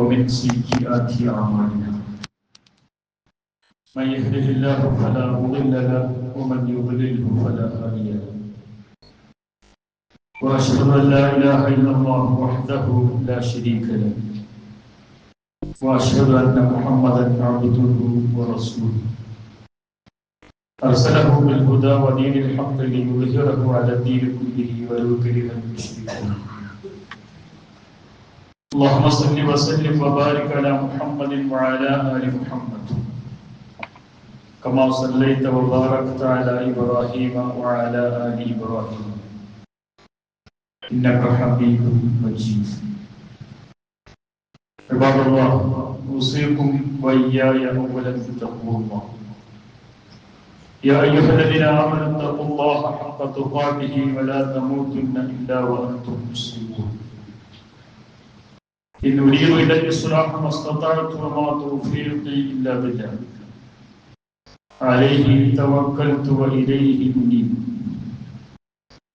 ومن سيئات أعمالنا من يهده الله فلا مضل له ومن يضلله فلا هادي له وأشهد أن لا إله إلا الله وحده لا شريك له وأشهد أن محمدا عبده ورسوله أرسله بالهدى ودين الحق ليظهره على الدين كله ولو كره المشركون اللهم صل وسلم وبارك على محمد وعلى آل محمد كما صليت وباركت على إبراهيم وعلى آل إبراهيم إنك حميد مجيد. عباد الله أوصيكم وإياي أولا بتقوى الله. يا أيها الذين آمنوا اتقوا الله حق تقاته ولا تموتن إلا وأنتم مسلمون. إن أريد إلا الإصلاح ما استطعت وما توفيقي إلا بالله عليه توكلت وإليه أنيب.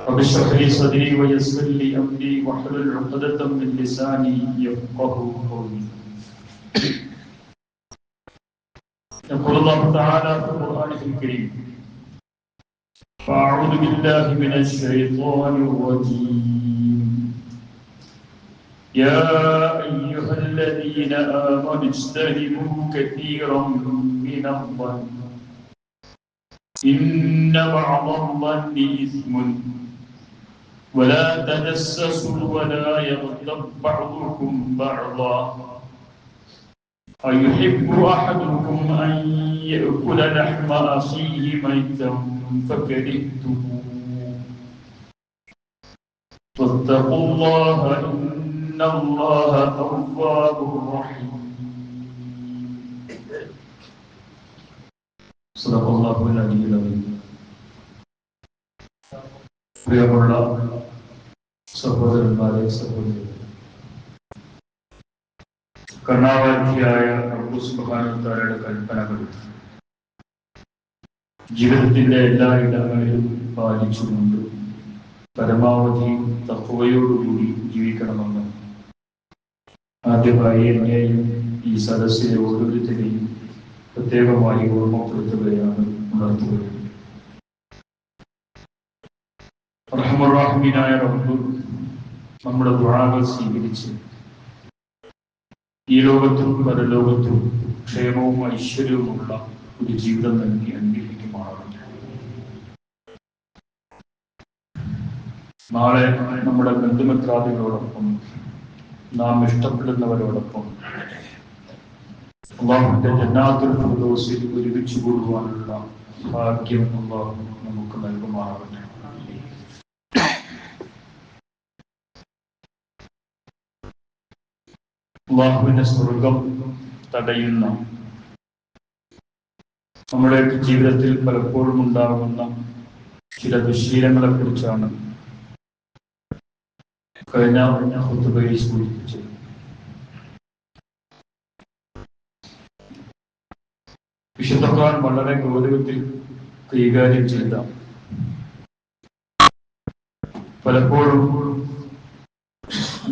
رب اشرح لي صدري ويسر لي أمري واحلل عقدة من لساني يفقهوا قولي. يقول الله تعالى في القرآن الكريم: فأعوذ بالله من الشيطان الرجيم. يا أيها الذين آمنوا اجتنبوا كثيرا من الظن إن بعض الظن إثم ولا تجسسوا ولا يغتب بعضكم بعضا أيحب أحدكم أن يأكل لحم أخيه ميتا فكرهتموه واتقوا الله إن الله تواب رحيم. صدق الله العلي العظيم. പ്രിയമുള്ള സഹോദരന്മാരെ സഹോദരികളെ, കരുണാവാരിധിയായ റബ്ബ് സുബ്ഹാനഹു വ തആലയുടെ കൽപ്പനകൾ ജീവിതത്തിന്റെ എല്ലാ ഇടങ്ങളിലും പാലിച്ചുകൊണ്ട് പരമാവധി തഖ്വയോടുകൂടി ജീവിക്കണമെന്ന് ആദ്യമായി എന്നെയും ഈ സദസ്സിലെ ഓരോരുത്തരെയും പ്രത്യേകമായി ഓർമ്മപ്പെടുത്തുകയാണ് ഉണർത്തുക. റഹ്മാനായ റബ്ബ് നമ്മുടെ ദുആകൾ സ്വീകരിച്ച് ഈ ലോകത്തും പരലോകത്തും ക്ഷേമവും ഐശ്വര്യവുമുള്ള ഒരു ജീവിതം നൽകി അനുഗ്രഹിക്കുമാറാകട്ടെ. നാളെ നമ്മുടെ ബന്ധുമിത്രാദികളോടൊപ്പം നാം ഇഷ്ടപ്പെടുന്നവരോടൊപ്പം അല്ലാഹുവിന്റെ ജന്നാത്തുൽ ഫിർദൗസിൽ ഒരുമിച്ച് കൂടുവാനുള്ള ഭാഗ്യം അല്ലാഹു നമുക്ക് നൽകുമാറാകട്ടെ. അല്ലാഹുവിന്റെ സ്വർഗം തടയുന്ന നമ്മുടെ ജീവിതത്തിൽ പലപ്പോഴും ഉണ്ടാകുന്ന ചില ദുശ്ശീലങ്ങളെ കുറിച്ചാണ് കഴിഞ്ഞ ഖുതുബയിൽ സൂചിപ്പിച്ചത്. വിശുദ്ധ ഖുർആൻ വളരെ ഗൗരവത്തിൽ കൈകാര്യം ചെയ്ത പലപ്പോഴും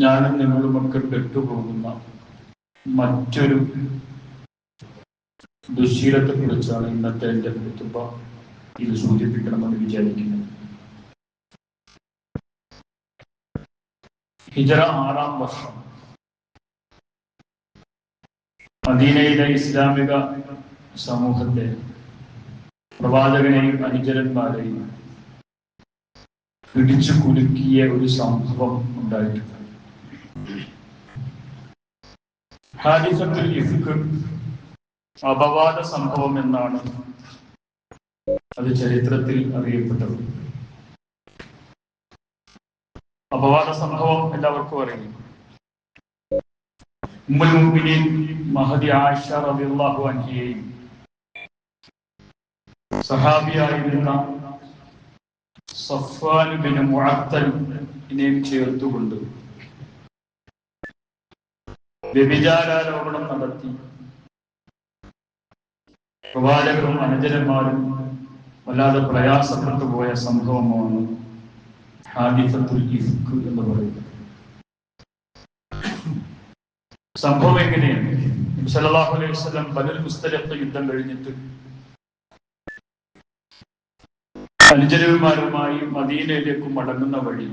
ഞാനും നിങ്ങളുമൊക്കെ പെട്ടുപോകുന്ന മറ്റൊരു ദുശ്ശീലത്തെ കുറിച്ചാണ് ഇന്നത്തെ എൻ്റെ ഖുതുബ ഇത് സൂചിപ്പിക്കണമെന്ന് വിചാരിക്കുന്നത്. ഹിജറ 6-ാം വർഷം മദീനയിലെ ഇസ്ലാമിക സമൂഹത്തെ, പ്രവാചകനെയും അനുചരന്മാരെയും പിടിച്ചു കുലുക്കിയ ഒരു സംഭവം ഉണ്ടായിട്ടുണ്ട്. ഹാദിസത്തുൽ ഇഫ്ക്, അപവാദ സംഭവം എന്നാണ് അത് ചരിത്രത്തിൽ അറിയപ്പെട്ടത്. അപവാദ സംഭവം എല്ലാവർക്കും അറിയും. ഉമ്മുൽ മുഅ്മിനീൻ മഹദി ആയിഷ റളിയല്ലാഹു അൻഹയെയും സഹാബിയായിരുന്ന സഫ്വാൻ ബിൻ മുഅത്തലിനെയും ചേർത്തുകൊണ്ട് വ്യഭിചാരാരോപണം നടത്തി പ്രവാചകരും അനുചരന്മാരും വല്ലാതെ പ്രയാസപ്പെട്ടു പോയ സംഭവമാണ് ഹാദിസത്തുൽ ഇഫ്ക് എന്ന് പറയുന്നത്. സംഭവം എങ്ങനെയാണ്? നബി സല്ലല്ലാഹു അലൈഹി വസല്ലം ബദർ മുസ്തലിഖ് യുദ്ധം കഴിഞ്ഞിട്ട് അനുചരന്മാരുമായി മദീനയിലേക്ക് മടങ്ങുന്ന വഴി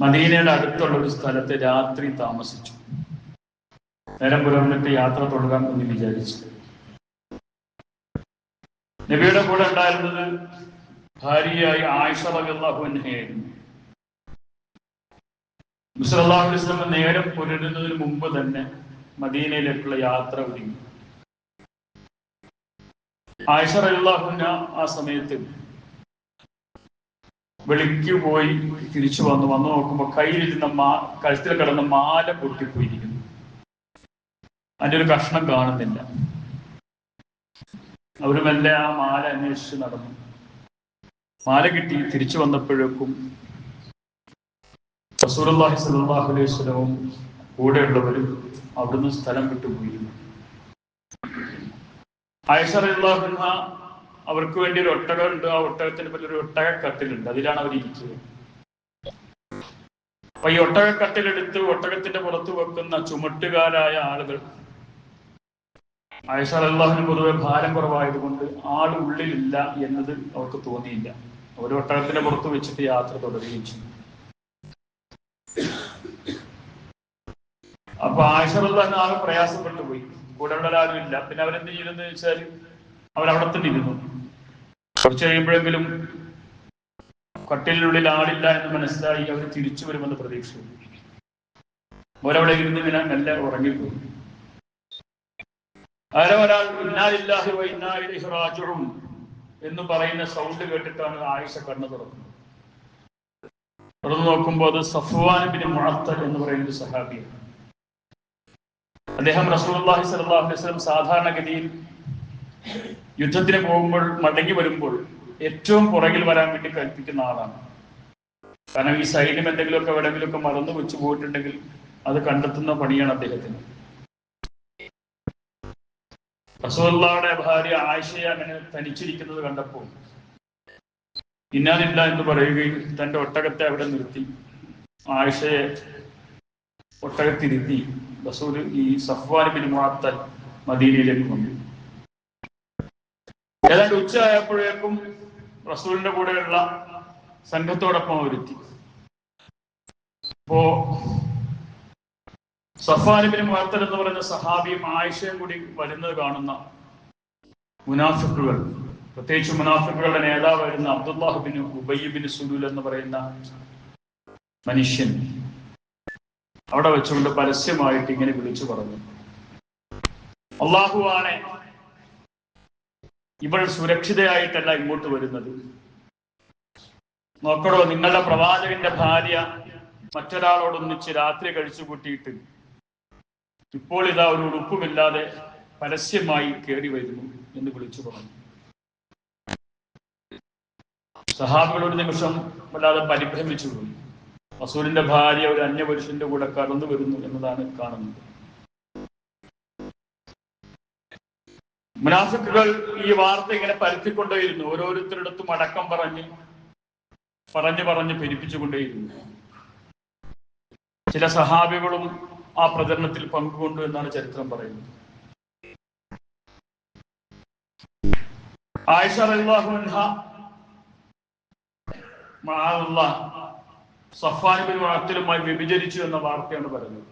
മദീനയുടെ അടുത്തുള്ള ഒരു സ്ഥലത്ത് രാത്രി താമസിച്ചു. നേരം പുലർന്നിട്ട് യാത്ര തുടരാം എന്ന് വിചാരിച്ചു. നബിയുടെ കൂടെ ഉണ്ടായിരുന്നത് ഭാര്യയായി ആയിഷ റളിയല്ലാഹു അൻഹയായിരുന്നു. നബി സല്ലല്ലാഹു അലൈഹി വസല്ലം നേരം പുലരുന്നതിന് മുമ്പ് തന്നെ മദീനയിലേക്കുള്ള യാത്ര ഒരുങ്ങി. ആയിഷ റളിയല്ലാഹു അൻഹ ആ സമയത്ത് വെളിക്ക് പോയി തിരിച്ചു വന്നു നോക്കുമ്പോൾ കയ്യിലിരുന്ന കഴുത്തിൽ കിടന്ന മാല പൊട്ടിപ്പോയിരിക്കുന്നു. അതിൻ്റെ ഒരു കഷ്ണം കാണുന്നില്ല. അവരുമെല്ലാം ആ മാല അന്വേഷിച്ച് നടന്നു. മാല കിട്ടി. തിരിച്ചു വന്നപ്പോഴേക്കും റസൂലുള്ളാഹി സ്വല്ലല്ലാഹു അലൈഹി വസല്ലം കൂടെയുള്ളവരും അവിടുന്ന് സ്ഥലം വിട്ടുപോയിരുന്നു. ആയിഷ റളിയല്ലാഹു അൻഹ അവർക്ക് വേണ്ടി ഒരു ഒട്ടകമുണ്ട്. ആ ഒട്ടകത്തിന് പറ്റിയ ഒരു ഒട്ടകക്കട്ടിലുണ്ട്. അതിലാണ് അവർ ഇരിക്കുക. അപ്പൊ ഈ ഒട്ടകക്കട്ടിലെടുത്ത് ഒട്ടകത്തിന്റെ പുറത്ത് വെക്കുന്ന ചുമട്ടുകാരായ ആളുകൾ, ആയിഷ റളിയല്ലാഹു അൻഹ പൊതുവെ ഭാരം കുറവായതുകൊണ്ട് ആൾ ഉള്ളിലില്ല എന്നത് അവർക്ക് തോന്നിയില്ല. ഒരു ഒട്ടകത്തിന്റെ പുറത്ത് വെച്ചിട്ട് യാത്ര തുടരുകയും ചെയ്തു. അപ്പൊ ആയിഷ റളിയല്ലാഹു അൻഹ ആകെ പ്രയാസപ്പെട്ടു പോയി. കൂടെ ഉള്ളവരാരും ഇല്ല. പിന്നെ അവരെന്ത് ചെയ്തെന്ന് വെച്ചാൽ അവരവിടെ തന്നെ ഇരുന്നു. കുറച്ച് കഴിയുമ്പോഴെങ്കിലും കട്ടിലിനുള്ളിൽ ആളില്ല എന്ന് മനസ്സിലായി. അവർ തിരിച്ചു വരുമെന്ന് പ്രതീക്ഷിച്ചു. അവരവിടെ ഇരുന്ന് ഇങ്ങനെ മെല്ലെ ഉറങ്ങിപ്പോയി. ഒരാൾ ഇന്നാ ലില്ലാഹി വ ഇന്നാ ഇലൈഹി റാജിഊൻ എന്ന് പറയുന്ന സൗണ്ട് കേട്ടിട്ടാണ് ആയിഷ കണ്ണു തുറക്കുന്നത്. തുറന്നു നോക്കുമ്പോൾ അത് സഫ്വാൻ ബിൻ മുഅത്തൽ എന്ന് പറയുന്ന ഒരു സഹാബിയാണ്. അദ്ദേഹം റസൂലുള്ളാഹി സ്വല്ലല്ലാഹു അലൈഹി വസല്ലം സാധാരണഗതിയിൽ യുദ്ധത്തിന് പോകുമ്പോൾ മടങ്ങി വരുമ്പോൾ ഏറ്റവും പുറകിൽ വരാൻ വേണ്ടി കൽപ്പിക്കുന്ന ആളാണ്. കാരണം ഈ സൈന്യം എന്തെങ്കിലുമൊക്കെ എവിടെയെങ്കിലുമൊക്കെ മറന്നു വെച്ചു പോയിട്ടുണ്ടെങ്കിൽ അത് കണ്ടെത്തുന്ന പണിയാണ് അദ്ദേഹത്തിന്. റസൂലുള്ളാഹിയുടെ ഭാര്യ ആയിഷയെ അങ്ങനെ തനിച്ചിരിക്കുന്നത് കണ്ടപ്പോൾ ഇന്നാലില്ല എന്ന് പറയുകയും തന്റെ ഒട്ടകത്തെ അവിടെ നിർത്തി ആയിഷയെ ഒട്ടകത്തിരുത്തി റസൂൽ ഈ സഫ്വാൻ ബിൻ മുഅത്തൽ മദീനയിലേക്ക് വന്നു. ഏതാണ്ട് ഉച്ചയായപ്പോഴേക്കും റസൂലിന്റെ കൂടെയുള്ള സംഘത്തോടൊപ്പം അവരെത്തി. അപ്പോ സഫ്വാൻ ബിൻ മുഅത്തൽ എന്ന് പറയുന്ന സഹാബിയും ആയിഷയും കൂടി വരുന്നത് കാണുന്ന മുനാഫിക്കുകൾ, പ്രത്യേകിച്ച് മുനാഫിക്കുകളുടെ നേതാവായിരുന്ന അബ്ദുല്ലാഹ് ബിൻ ഉബയ്യ് ബിൻ സുലൂൽ എന്ന് പറയുന്ന മനുഷ്യൻ അവിടെ വെച്ചുകൊണ്ട് പരസ്യമായിട്ട് ഇങ്ങനെ വിളിച്ചു പറഞ്ഞു, അല്ലാഹുവാണ്, ഇവൾ സുരക്ഷിതയായിട്ടല്ല ഇങ്ങോട്ട് വരുന്നത്. നോക്കടോ, നിങ്ങളുടെ പ്രവാചകന്റെ ഭാര്യ മറ്റൊരാളോടൊന്നിച്ച് രാത്രി കഴിച്ചു കൂട്ടിയിട്ട് ഇപ്പോൾ ഇതാ ഒരു ഉടുപ്പുമില്ലാതെ പരസ്യമായി കയറി വരുന്നു എന്ന് വിളിച്ചു പറഞ്ഞു. സഹാബികൾ ഒരു നിമിഷം വല്ലാതെ പരിഭ്രമിച്ചു പോയി. റസൂലിന്റെ ഭാര്യ ഒരു അന്യപുരുഷന്റെ കൂടെ കടന്നു വരുന്നു എന്നതാണ് കാണുന്നത്. മുനാഫിക്കുകൾ ഈ വാർത്ത ഇങ്ങനെ പരത്തിക്കൊണ്ടേയിരുന്നു. ഓരോരുത്തരിടത്തും അടക്കം പറഞ്ഞ് പെരുപ്പിച്ചുകൊണ്ടേയിരുന്നു. ചില സഹാബികളും ആ പ്രചരണത്തിൽ പങ്കുകൊണ്ടു എന്നാണ് ചരിത്രം പറയുന്നത്. ആയിഷ റളിയല്ലാഹു അൻഹ സഫ്വാൻ ബിൻ മുഅത്തലുമായി വ്യഭിചരിച്ചു എന്ന വാർത്തയാണ് പറയുന്നത്.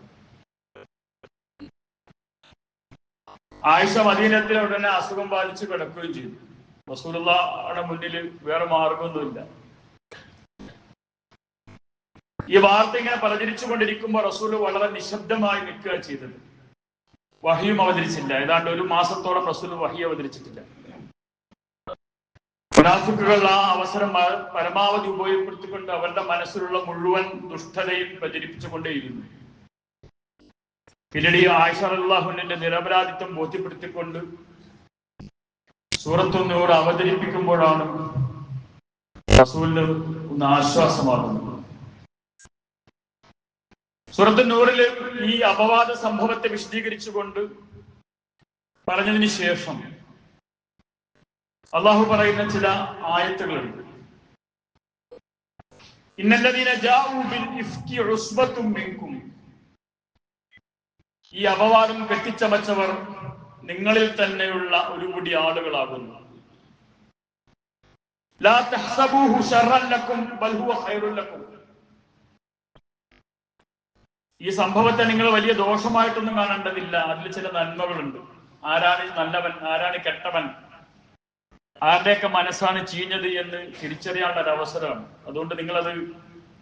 ആയിഷ മദീനത്തിൽ ഉടനെ അസുഖം ബാധിച്ച് കിടക്കുകയും ചെയ്തു. റസൂലുള്ളാഹിയുടെ മുന്നിൽ വേറെ മാർഗമൊന്നുമില്ല. ഈ വാർത്ത ഇങ്ങനെ പ്രചരിച്ചു കൊണ്ടിരിക്കുമ്പോൾ റസൂൽ വളരെ നിശബ്ദമായി നിൽക്കുക ചെയ്തത്. വഹിയും അവതരിച്ചില്ല. ഏതാണ്ട് ഒരു മാസത്തോളം റസൂൽ വഹി അവതരിച്ചിട്ടില്ല. മുനാഫിക്കുകൾ ആ അവസരം പരമാവധി ഉപയോഗപ്പെടുത്തിക്കൊണ്ട് അവരുടെ മനസ്സിലുള്ള മുഴുവൻ ദുഷ്ടതയും പ്രചരിപ്പിച്ചുകൊണ്ടേയിരുന്നു. പിന്നീട് ആയിഷ റളിയല്ലാഹു അൻഹയുടെ നിരപരാധിത്വം ബോധ്യപ്പെടുത്തിക്കൊണ്ട് സൂറത്തു നൂർ അവതരിപ്പിക്കുമ്പോഴാണ് റസൂലിന് ഒന്ന് ആശ്വാസമാകുന്നത്. സൂറത്തു നൂറിൽ ഈ അപവാദ സംഭവത്തെ വിശദീകരിച്ചുകൊണ്ട് പറഞ്ഞതിന് ശേഷം അള്ളാഹു പറയുന്ന ചില ആയത്തുകളുണ്ട്. ഇന്നല്ലദീന ജാഉ ബിൽ ഇഫ്കി ഉസ്ബത്തും മിൻകും ഈ അപവാദം കെട്ടിച്ചമച്ചവർ നിങ്ങളിൽ തന്നെയുള്ള ഒരു കൂടി ആളുകളാകുന്നു. ലാ തഹ്സബൂഹു ശർറൻ ലക്കും ബൽ ഹുവ ഖൈറുൻ ലക്കും. ഈ സംഭവത്തെ നിങ്ങൾ വലിയ ദോഷമായിട്ടൊന്നും കാണേണ്ടതില്ല. അതിൽ ചില നന്മകളുണ്ട്. ആരാണ് നല്ലവൻ, ആരാണ് കെട്ടവൻ, ആരുടെയൊക്കെ മനസ്സാണ് ചീഞ്ഞത് എന്ന് തിരിച്ചറിയാനുള്ള ഒരു അവസരമാണ്. അതുകൊണ്ട് നിങ്ങളത്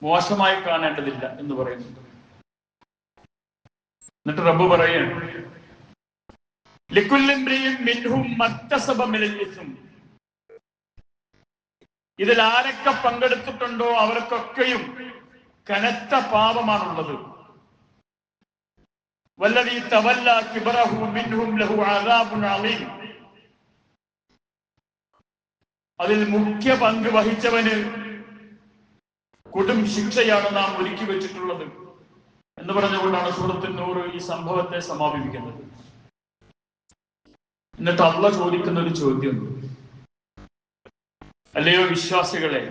മോശമായി കാണേണ്ടതില്ല എന്ന് പറയുന്നുണ്ട്. എന്നിട്ട് റബ്ബ് പറയാണ്, ലിക്കുല്ലി ഇംറിഇൻ മിൻഹും മക്തസബ മിനൽ ഇസ്ം. ഇതിൽ ആരൊക്കെ പങ്കെടുത്തിട്ടുണ്ടോ അവർക്കൊക്കെയും കനത്ത പാപമാണുള്ളത്. വല്ലദീ തവല്ല കിബ്റഹു മിൻഹും ലഹു അദാബുൻ അളീം. അതിൽ മുഖ്യ പങ്ക് വഹിച്ചവന് കൊടും ശിക്ഷയാണ് നാം ഒരുക്കി വെച്ചിട്ടുള്ളത് എന്ന് പറഞ്ഞുകൊണ്ടാണ് സൂറത്തുൻ നൂർ ഈ സംഭവത്തെ സമാപിപ്പിക്കുന്നത്. എന്നിട്ട് അല്ലാഹ് ചോദിക്കുന്ന ഒരു ചോദ്യം, അല്ലയോ വിശ്വാസികളെ,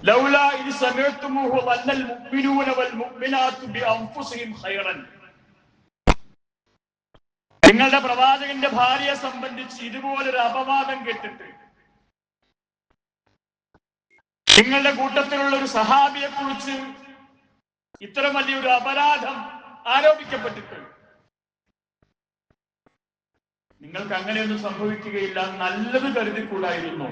ലൗലാ ഇദ് സമഅ്തുമൂഹു വന്നൽ മുഅ്മിനൂന വൽ മുഅ്മിനാത്തു ബിഅൻഫുസിഹിം ഖൈറൻ. നിങ്ങളുടെ പ്രവാചകന്റെ ഭാര്യയെ സംബന്ധിച്ച് ഇതുപോലൊരു അപവാദം കേട്ടിട്ട്, നിങ്ങളുടെ കൂട്ടത്തിലുള്ള ഒരു സഹാബിയെ കുറിച്ച് ഇത്ര വലിയൊരു അപരാധം ആരോപിക്കപ്പെട്ടിട്ട് നിങ്ങൾക്ക് അങ്ങനെയൊന്നും സംഭവിക്കുകയില്ല, നല്ലത് കരുതിക്കൂടായിരുന്നു.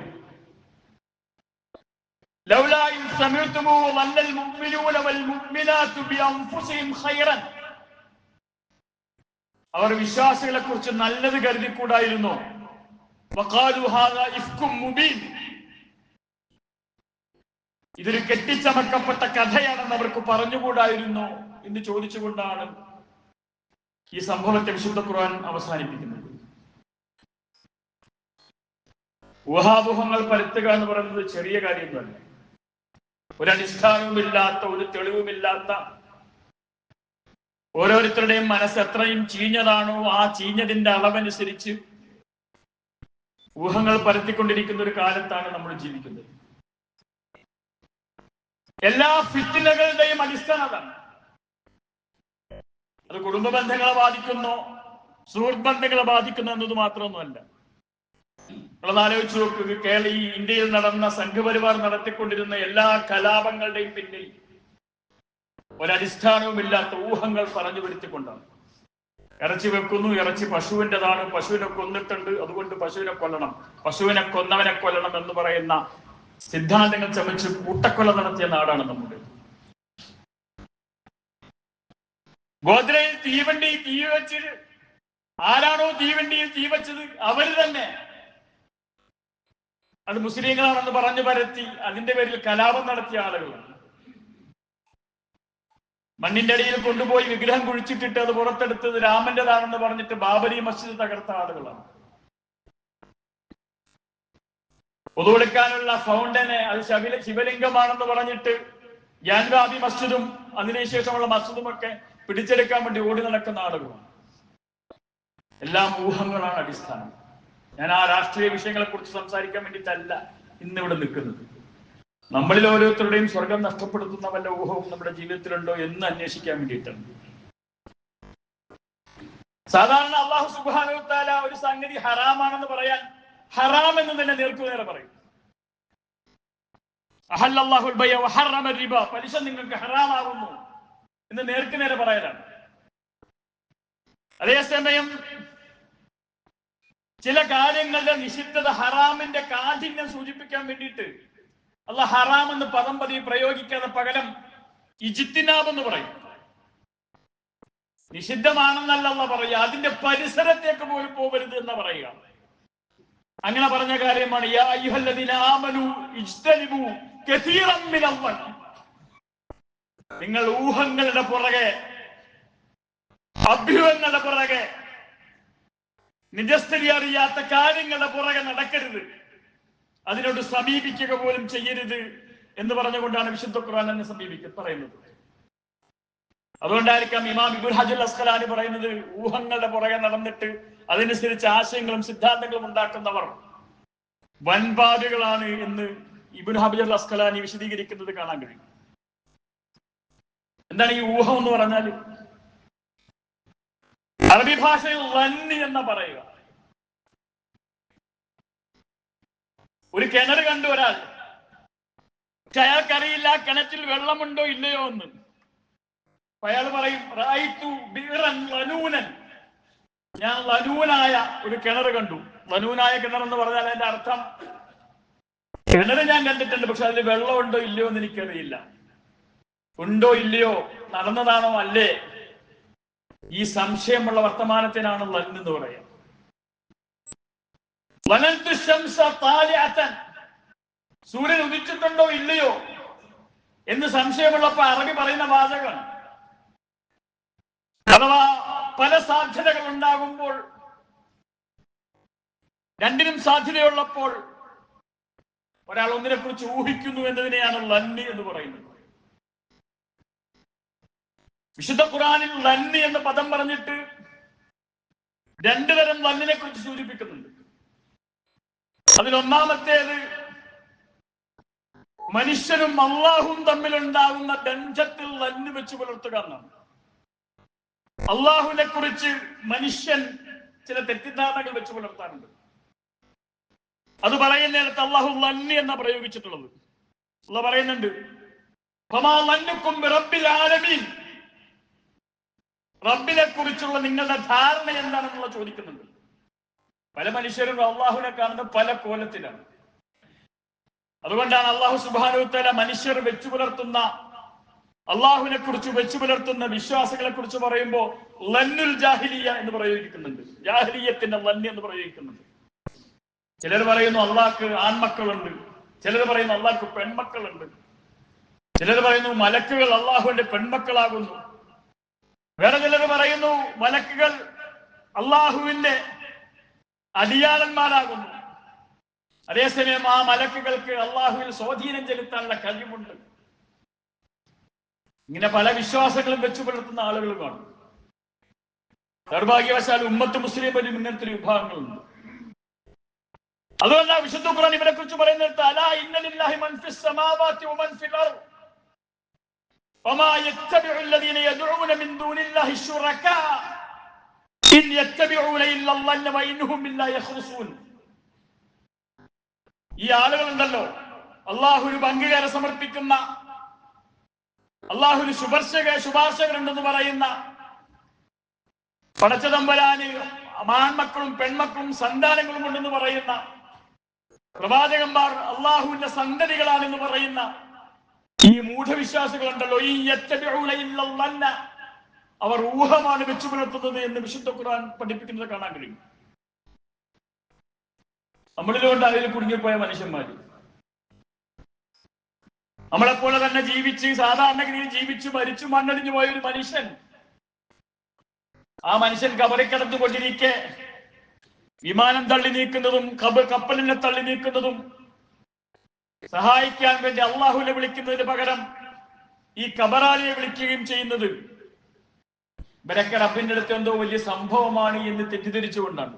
ലൗലാ ഇൻ സമഅ്തുമൂഹു വന്നൽ മുഅ്മിനൂന വൽ മുഅ്മിനാത്തു ബിഅൻഫുസിഹിം ഖൈറൻ. അവർ വിശ്വാസികളെ കുറിച്ച് നല്ലത് കരുതിക്കൂടായിരുന്നു. വഖാലു ഹാദാ ഇഫ്കും മുബീൻ. ഇതൊരു കെട്ടിച്ചമക്കപ്പെട്ട കഥയാണെന്ന് അവർക്ക് പറഞ്ഞുകൂടായിരുന്നു എന്ന് ചോദിച്ചുകൊണ്ടാണ് ഈ സംഭവത്തെ വിശുദ്ധ ഖുർആൻ അവസാനിപ്പിക്കുന്നത്. ഊഹാപോഹങ്ങൾ പരത്തുക എന്ന് പറയുന്നത് ചെറിയ കാര്യമൊന്നുമല്ല. ഒരടിസ്ഥാനവുമില്ലാത്ത, ഒരു തെളിവുമില്ലാത്ത, ഓരോരുത്തരുടെയും മനസ്സ് എത്രയും ചീഞ്ഞതാണോ ആ ചീഞ്ഞതിന്റെ അളവനുസരിച്ച് ഊഹങ്ങൾ പരത്തിക്കൊണ്ടിരിക്കുന്ന ഒരു കാലത്താണ് നമ്മൾ ജീവിക്കുന്നത്. എല്ലാ ഫിത്നകളുടെയും അടിസ്ഥാനം അത് കുടുംബ ബന്ധങ്ങളെ ബാധിക്കുന്നോ സുഹൃത്ത് ബന്ധങ്ങളെ ബാധിക്കുന്നു എന്നത് മാത്രമൊന്നുമല്ല. നമ്മളത് ആലോചിച്ച് നോക്കുക. ഈ ഇന്ത്യയിൽ നടന്ന സംഘപരിവാർ നടത്തിക്കൊണ്ടിരുന്ന എല്ലാ കലാപങ്ങളുടെയും പിന്നിൽ ഒരടിസ്ഥാനവുമില്ലാത്ത ഊഹങ്ങൾ പറഞ്ഞു വരുത്തിക്കൊണ്ടാണ്. ഇറച്ചി വെക്കുന്നു, ഇറച്ചി പശുവിൻ്റെതാണ്, പശുവിനെ കൊന്നിട്ടുണ്ട്, അതുകൊണ്ട് പശുവിനെ കൊല്ലണം, പശുവിനെ കൊന്നവനെ കൊല്ലണം എന്ന് പറയുന്ന സിദ്ധാന്തങ്ങൾ ചമച്ച് കൂട്ടക്കൊല നടത്തിയ നാടാണ് നമ്മുടെ. ഗോദ്രയിൽ തീവണ്ടി തീ വെച്ച് ആരാണോ തീവണ്ടിയിൽ തീ വെച്ചത് അവര് തന്നെ അത് മുസ്ലിങ്ങളാണെന്ന് പറഞ്ഞു പരത്തി അതിന്റെ പേരിൽ കലാപം നടത്തിയ ആളുകളാണ്. മണ്ണിന്റെ അടിയിൽ കൊണ്ടുപോയി വിഗ്രഹം കുഴിച്ചിട്ടിട്ട് അത് പുറത്തെടുത്തത് രാമന്റേതാണെന്ന് പറഞ്ഞിട്ട് ബാബരി മസ്ജിദ് തകർത്ത ആളുകളാണ്. ഒതുകൊടുക്കാനുള്ള ഫൗണ്ടനെ അത് ശിവലിംഗമാണെന്ന് പറഞ്ഞിട്ട് ജ്ഞാൻവാദി മസ്ജിദും അതിനുശേഷമുള്ള മസ്ജിദും ഒക്കെ പിടിച്ചെടുക്കാൻ വേണ്ടി ഓടി നടക്കുന്ന ആളുകളാണ്. എല്ലാം ഊഹങ്ങളാണ് അടിസ്ഥാനം. ഞാൻ ആ രാഷ്ട്രീയ വിഷയങ്ങളെ കുറിച്ച് സംസാരിക്കാൻ വേണ്ടിയിട്ടല്ല ഇന്നിവിടെ നിൽക്കുന്നത്. നമ്മളിൽ ഓരോരുത്തരുടെയും സ്വർഗം നഷ്ടപ്പെടുത്തുന്ന വല്ല ഊഹവും നമ്മുടെ ജീവിതത്തിലുണ്ടോ എന്ന് അന്വേഷിക്കാൻ വേണ്ടിയിട്ടാണ്. സാധാരണ അല്ലാഹു സുബ്ഹാനഹു വ തആല ഒരു സംഗതി ഹറാമാണെന്ന് പറയാൻ ഹറാം എന്ന് തന്നെ നേർക്കുനേരെ പറയും. അഹല്ലല്ലാഹുൽ ബൈഅ വഹറമ റിബ, പലിശ നിങ്ങൾക്ക് ഹറാമാകുന്നു എന്ന് നേർക്കുനേരെ പറയലാണ്. അതേസമയം ചില കാര്യങ്ങളുടെ നിഷിദ്ധത, ഹറാമിന്റെ കാഠിന്യം സൂചിപ്പിക്കാൻ വേണ്ടിയിട്ട് അല്ലാഹ് ഹറാം എന്ന് പദം പതിവ് പ്രയോഗിക്കാതെ പകരം ഇജ്തിനാബ് എന്ന് പറയും. നിഷിദ്ധമാണെന്നല്ല അല്ലാഹ് പറയുക, അതിന്റെ പരിസരത്തേക്ക് പോലും പോകരുത് എന്ന് പറയുക. അങ്ങനെ പറഞ്ഞ കാര്യമാണ് യാ അയ്യുഹല്ലദീന ആമനൂ ഇജ്തനിബൂ കസീറൻ മിനൽ. നിങ്ങൾ ഊഹങ്ങളുടെ പുറകെ, അഭ്യൂഹങ്ങളുടെ പുറകെ, നിജസ്ഥിതി അറിയാത്ത കാര്യങ്ങളുടെ പുറകെ നടക്കരുത്, അതിനോട് സമീപിക്കുക പോലും ചെയ്യരുത് എന്ന് പറഞ്ഞുകൊണ്ടാണ് വിശുദ്ധ ഖുർആൻ എന്നെ പറയുന്നത്. അതുകൊണ്ടായിരിക്കാം ഇമാം ഇബ്നു ഹജർ അസ്ഖലാനി പറയുന്നത് ഊഹങ്ങളുടെ പുറകെ നടന്നിട്ട് അതനുസരിച്ച് ആശയങ്ങളും സിദ്ധാന്തങ്ങളും ഉണ്ടാക്കുന്നവർ വൻപാടുകളാണ് എന്ന് ഇബ്നു ഹജർ അസ്ഖലാനി വിശദീകരിക്കുന്നത് കാണാൻ കഴിയും. എന്താണ് ഈ ഊഹം എന്ന് പറഞ്ഞാൽ? അറബി ഭാഷയിൽ ലന്നി എന്ന് പറയുക. ഒരു കിണർ കണ്ടു ഒരാൾ, പക്ഷെ അയാൾക്കറിയില്ല കിണറ്റിൽ വെള്ളമുണ്ടോ ഇല്ലയോ എന്ന്. അയാൾ പറയും റഅയ്തു ബിറൻ ലനൂനൻ, ഞാൻ ലനൂനായ ഒരു കിണർ കണ്ടു. ലനൂനായ കിണർ എന്ന് പറഞ്ഞാൽ അതിന്റെ അർത്ഥം, കിണർ ഞാൻ കണ്ടിട്ടുണ്ട്, പക്ഷെ അതിൽ വെള്ളമുണ്ടോ ഇല്ലയോ എന്ന് എനിക്കറിയില്ല. ഉണ്ടോ ഇല്ലയോ, നടന്നതാണോ അല്ലേ, ഈ സംശയമുള്ള വർത്തമാനത്തിനാണ് ലൻ എന്ന് പറയാം. സൂര്യൻ ഉദിച്ചിട്ടുണ്ടോ ഇല്ലയോ എന്ന് സംശയമുള്ളപ്പോ അറബി പറയുന്ന വാചകം. അഥവാ പല സാധ്യതകൾ ഉണ്ടാകുമ്പോൾ, രണ്ടിനും സാധ്യതയുള്ളപ്പോൾ ഒരാൾ ഒന്നിനെ കുറിച്ച് ഊഹിക്കുന്നു എന്നതിനെയാണ് ലന്നി എന്ന് പറയുന്നത്. വിശുദ്ധ ഖുർആനിൽ ലന്നി എന്ന പദം പറഞ്ഞിട്ട് രണ്ടു തരം ലന്നിനെ കുറിച്ച് സൂചിപ്പിക്കുന്നുണ്ട്. അതിലൊന്നാമത്തേത് മനുഷ്യനും അള്ളാഹും തമ്മിലുണ്ടാകുന്ന ബന്ധത്തിൽ ലന്ന് വെച്ച് പുലർത്തുക എന്നാണ്. അള്ളാഹുവിനെ കുറിച്ച് മനുഷ്യൻ ചില തെറ്റിദ്ധാരണകൾ വെച്ച് പുലർത്താറുണ്ട്. അത് പറയുന്നിടത്ത് അള്ളാഹു ലന്നി എന്ന പ്രയോഗിച്ചിട്ടുള്ളത്. അള്ളാഹ് പറയുന്നുണ്ട്, ഫമാ ലന്നുക്കും ബിറബ്ബിൽ ആലമീൻ, റബ്ബിനെ കുറിച്ചുള്ള നിങ്ങളുടെ ധാരണ എന്താണെന്നുള്ള ചോദിക്കുന്നുണ്ട്. പല മനുഷ്യരും അള്ളാഹുവിനെ കാണുന്ന പല കോലത്തിലാണ്. അതുകൊണ്ടാണ് അള്ളാഹു സുബ്ഹാനഹു വ തആല മനുഷ്യർ വെച്ചു പുലർത്തുന്ന, അള്ളാഹുവിനെ കുറിച്ച് വെച്ചു പുലർത്തുന്ന വിശ്വാസങ്ങളെ കുറിച്ച് പറയുമ്പോൾ ലന്നുൽ ജാഹിലിയ എന്ന് പ്രയോഗിക്കുന്നുണ്ട്. ജാഹിലിയത്തിന്റെ ലന്നി എന്ന് പ്രയോഗിക്കുന്നുണ്ട്. ചിലർ പറയുന്നു അള്ളാഹ്ക്ക് ആൺമക്കളുണ്ട്, ചിലർ പറയുന്നു അള്ളാഹ്ക്ക് പെൺമക്കളുണ്ട്, ചിലർ പറയുന്നു മലക്കുകൾ അള്ളാഹുവിന്റെ പെൺമക്കളാകുന്നു, വേറെ ചിലർ പറയുന്നു മലക്കുകൾ അള്ളാഹുവിന്റെ അടിയാളന്മാരാകുന്നു. അതേസമയം ആ മലക്കുകൾക്ക് അള്ളാഹുവിൽ സ്വാധീനം ചെലുത്താനുള്ള കഴിവുണ്ട്. ഇങ്ങനെ പല വിശ്വാസങ്ങളും വെച്ചു പുലർത്തുന്ന ആളുകൾ കാണും. ദൗർഭാഗ്യവശാൽ ഉമ്മത്ത് മുസ്ലിമിലും ഇങ്ങനത്തെ ഒരു വിഭാഗങ്ങളുണ്ട്. അതുകൊണ്ടാണ് വിശുദ്ധ ഖുർആൻ ഇവരെ കുറിച്ച് പറയുന്നത്, അലാ ഇന്ന ലില്ലാഹി മൻ ഫിസ് സമാവാതി വമൻ ഫിൽ അർദ് വമാ യത്തബിഉ അല്ലദീന യദ്ഉന മിൻ ദൂനില്ലാഹി ശുറകാ ഇൻ യത്തബിഉന ഇല്ല അല്ലന്ന വഇൻഹും ബില്ലാഹി യഖ്റുസൂൻ. ഈ ആളുകളുണ്ടല്ലോ, അള്ളാഹുവിന് പങ്കുകാരെ സമർപ്പിക്കുന്ന, അള്ളാഹുവിന് ശുപാർശകരുണ്ടെന്ന് പറയുന്ന, പടച്ചതമ്പരാന് ആൺമക്കളും പെൺമക്കളും സന്താനങ്ങളും ഉണ്ടെന്ന് പറയുന്ന, പ്രവാചകന്മാർ അള്ളാഹുവിന്റെ സന്തതികളാണെന്ന് പറയുന്ന ഈ മൂഢവിശ്വാസികളുണ്ടല്ലോ, ഈ യത്തബിഊന ഇല്ല അല്ലന്ന, അവർ ഊഹമാണ് വെച്ചു പുലർത്തുന്നത് എന്ന് വിശുദ്ധ ഖുർആൻ പഠിപ്പിക്കുന്നത് കാണാൻ കഴിയും. നമ്മളിലുകൊണ്ട് അതിൽ കുടുങ്ങിപ്പോയ മനുഷ്യന്മാര്, നമ്മളെപ്പോലെ തന്നെ ജീവിച്ച് സാധാരണഗതിയിൽ ജീവിച്ച് മരിച്ചു മണ്ണടിഞ്ഞു പോയ ഒരു മനുഷ്യൻ, ആ മനുഷ്യൻ കബറിൽ കിടന്നുകൊണ്ടിരിക്കെ വിമാനം തള്ളി നീക്കുന്നതും കപ്പലിനെ തള്ളി നീക്കുന്നതും സഹായിക്കാൻ വേണ്ടി അള്ളാഹുവിനെ വിളിക്കുന്നതിന് പകരം ഈ കബറാലിയെ വിളിക്കുകയും ചെയ്യുന്നത് ഇവരൊക്കെ റബ്ബിന്റെ അടുത്ത് എന്തോ വലിയ സംഭവമാണ് എന്ന് തെറ്റിദ്ധരിച്ചുകൊണ്ടാണ്.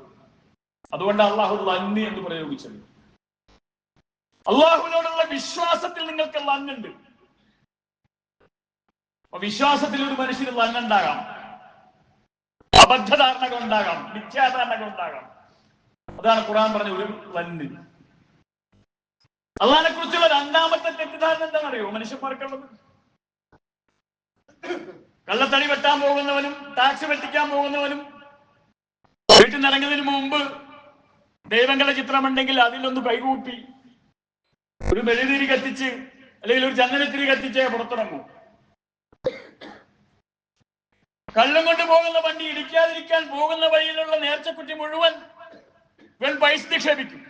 അതുകൊണ്ട് അള്ളാഹു ലന്നി എന്ന് പ്രയോഗിച്ചത്. അള്ളാഹുവിനോടുള്ള വിശ്വാസത്തിൽ നിങ്ങൾക്ക് ലന്നുണ്ട്. അപ്പൊ വിശ്വാസത്തിൽ ഒരു മനുഷ്യന് ലന്നുണ്ടാകാം, അബദ്ധധാരണകൾ ഉണ്ടാകാം, മിഥ്യാധാരണകൾ ഉണ്ടാകാം. അതാണ് ഖുർആൻ പറഞ്ഞ ഒരു ലന്ന്. അള്ളാഹിനെ കുറിച്ചുള്ള രണ്ടാമത്തെ തെറ്റിദ്ധാരണ എന്താണെന്നറിയോ മനുഷ്യന്മാർക്കുള്ളത്? കള്ളത്തടി വെട്ടാൻ പോകുന്നവനും ടാക്സ് വെട്ടിക്കാൻ പോകുന്നവനും വീട്ടിൽ നിന്ന് ഇറങ്ങുന്നതിന് മുമ്പ് ദൈവങ്ങളുടെ ചിത്രമുണ്ടെങ്കിൽ അതിലൊന്ന് കൈകൂപ്പി ഒരു മെഴുതിരി കത്തിച്ച് അല്ലെങ്കിൽ ഒരു ചന്ദനത്തിരി കത്തിച്ച് പുറത്തിറങ്ങും. കള്ളം കൊണ്ട് പോകുന്ന വണ്ടി ഇടിക്കാതിരിക്കാൻ പോകുന്ന വഴിയിലുള്ള നേർച്ചക്കുറ്റി മുഴുവൻ ഇവൻ പൈസ നിക്ഷേപിക്കും.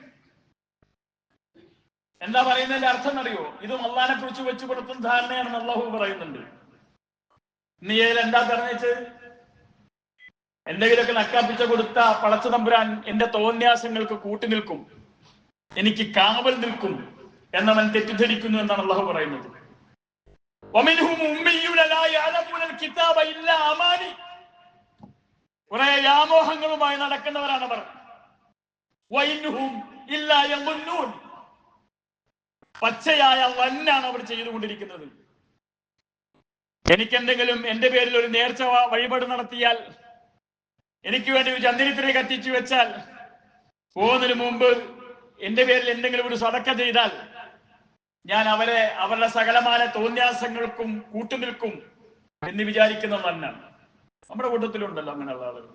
എന്താ പറയുന്നതിന്റെ അർത്ഥം അറിയോ? ഇതും അള്ളാഹിനെ കുറിച്ച് വെച്ചു പുലർത്തുന്ന ധാരണയാണെന്ന് അള്ളാഹു പറയുന്നുണ്ട്. നീ എന്താ പറഞ്ഞത്? എന്തെങ്കിലുമൊക്കെ നക്കാപ്പിച്ച കൊടുത്ത പടച്ച തമ്പുരാൻ എന്റെ തോന്യാസങ്ങൾക്ക് കൂട്ടി നിൽക്കും, എനിക്ക് കാവൽ നിൽക്കും എന്നവൻ തെറ്റിദ്ധരിക്കുന്നു എന്നാണ് അള്ളാഹു പറയുന്നത്. കുറെ വ്യാമോഹങ്ങളുമായി നടക്കുന്നവരാണവർ. പച്ചയായ വന്നാണ് അവർ ചെയ്തുകൊണ്ടിരിക്കുന്നത്. എനിക്കെന്തെങ്കിലും എന്റെ പേരിൽ ഒരു നേർച്ച വഴിപാട് നടത്തിയാൽ എനിക്ക് വേണ്ടി ഒരു ചന്ദനത്തിരി കത്തിച്ചു വെച്ചാൽ പോകുന്നതിന് മുമ്പ് എന്റെ പേരിൽ എന്തെങ്കിലും ഒരു സദക്ക ചെയ്താൽ ഞാൻ അവരുടെ സകലമായ തോന്യാസങ്ങൾക്കും കൂട്ടുനിൽക്കും എന്ന് വിചാരിക്കുന്ന നന്നാണ്. നമ്മുടെ കൂട്ടത്തിലുണ്ടല്ലോ അങ്ങനെയുള്ള ആളുകൾ.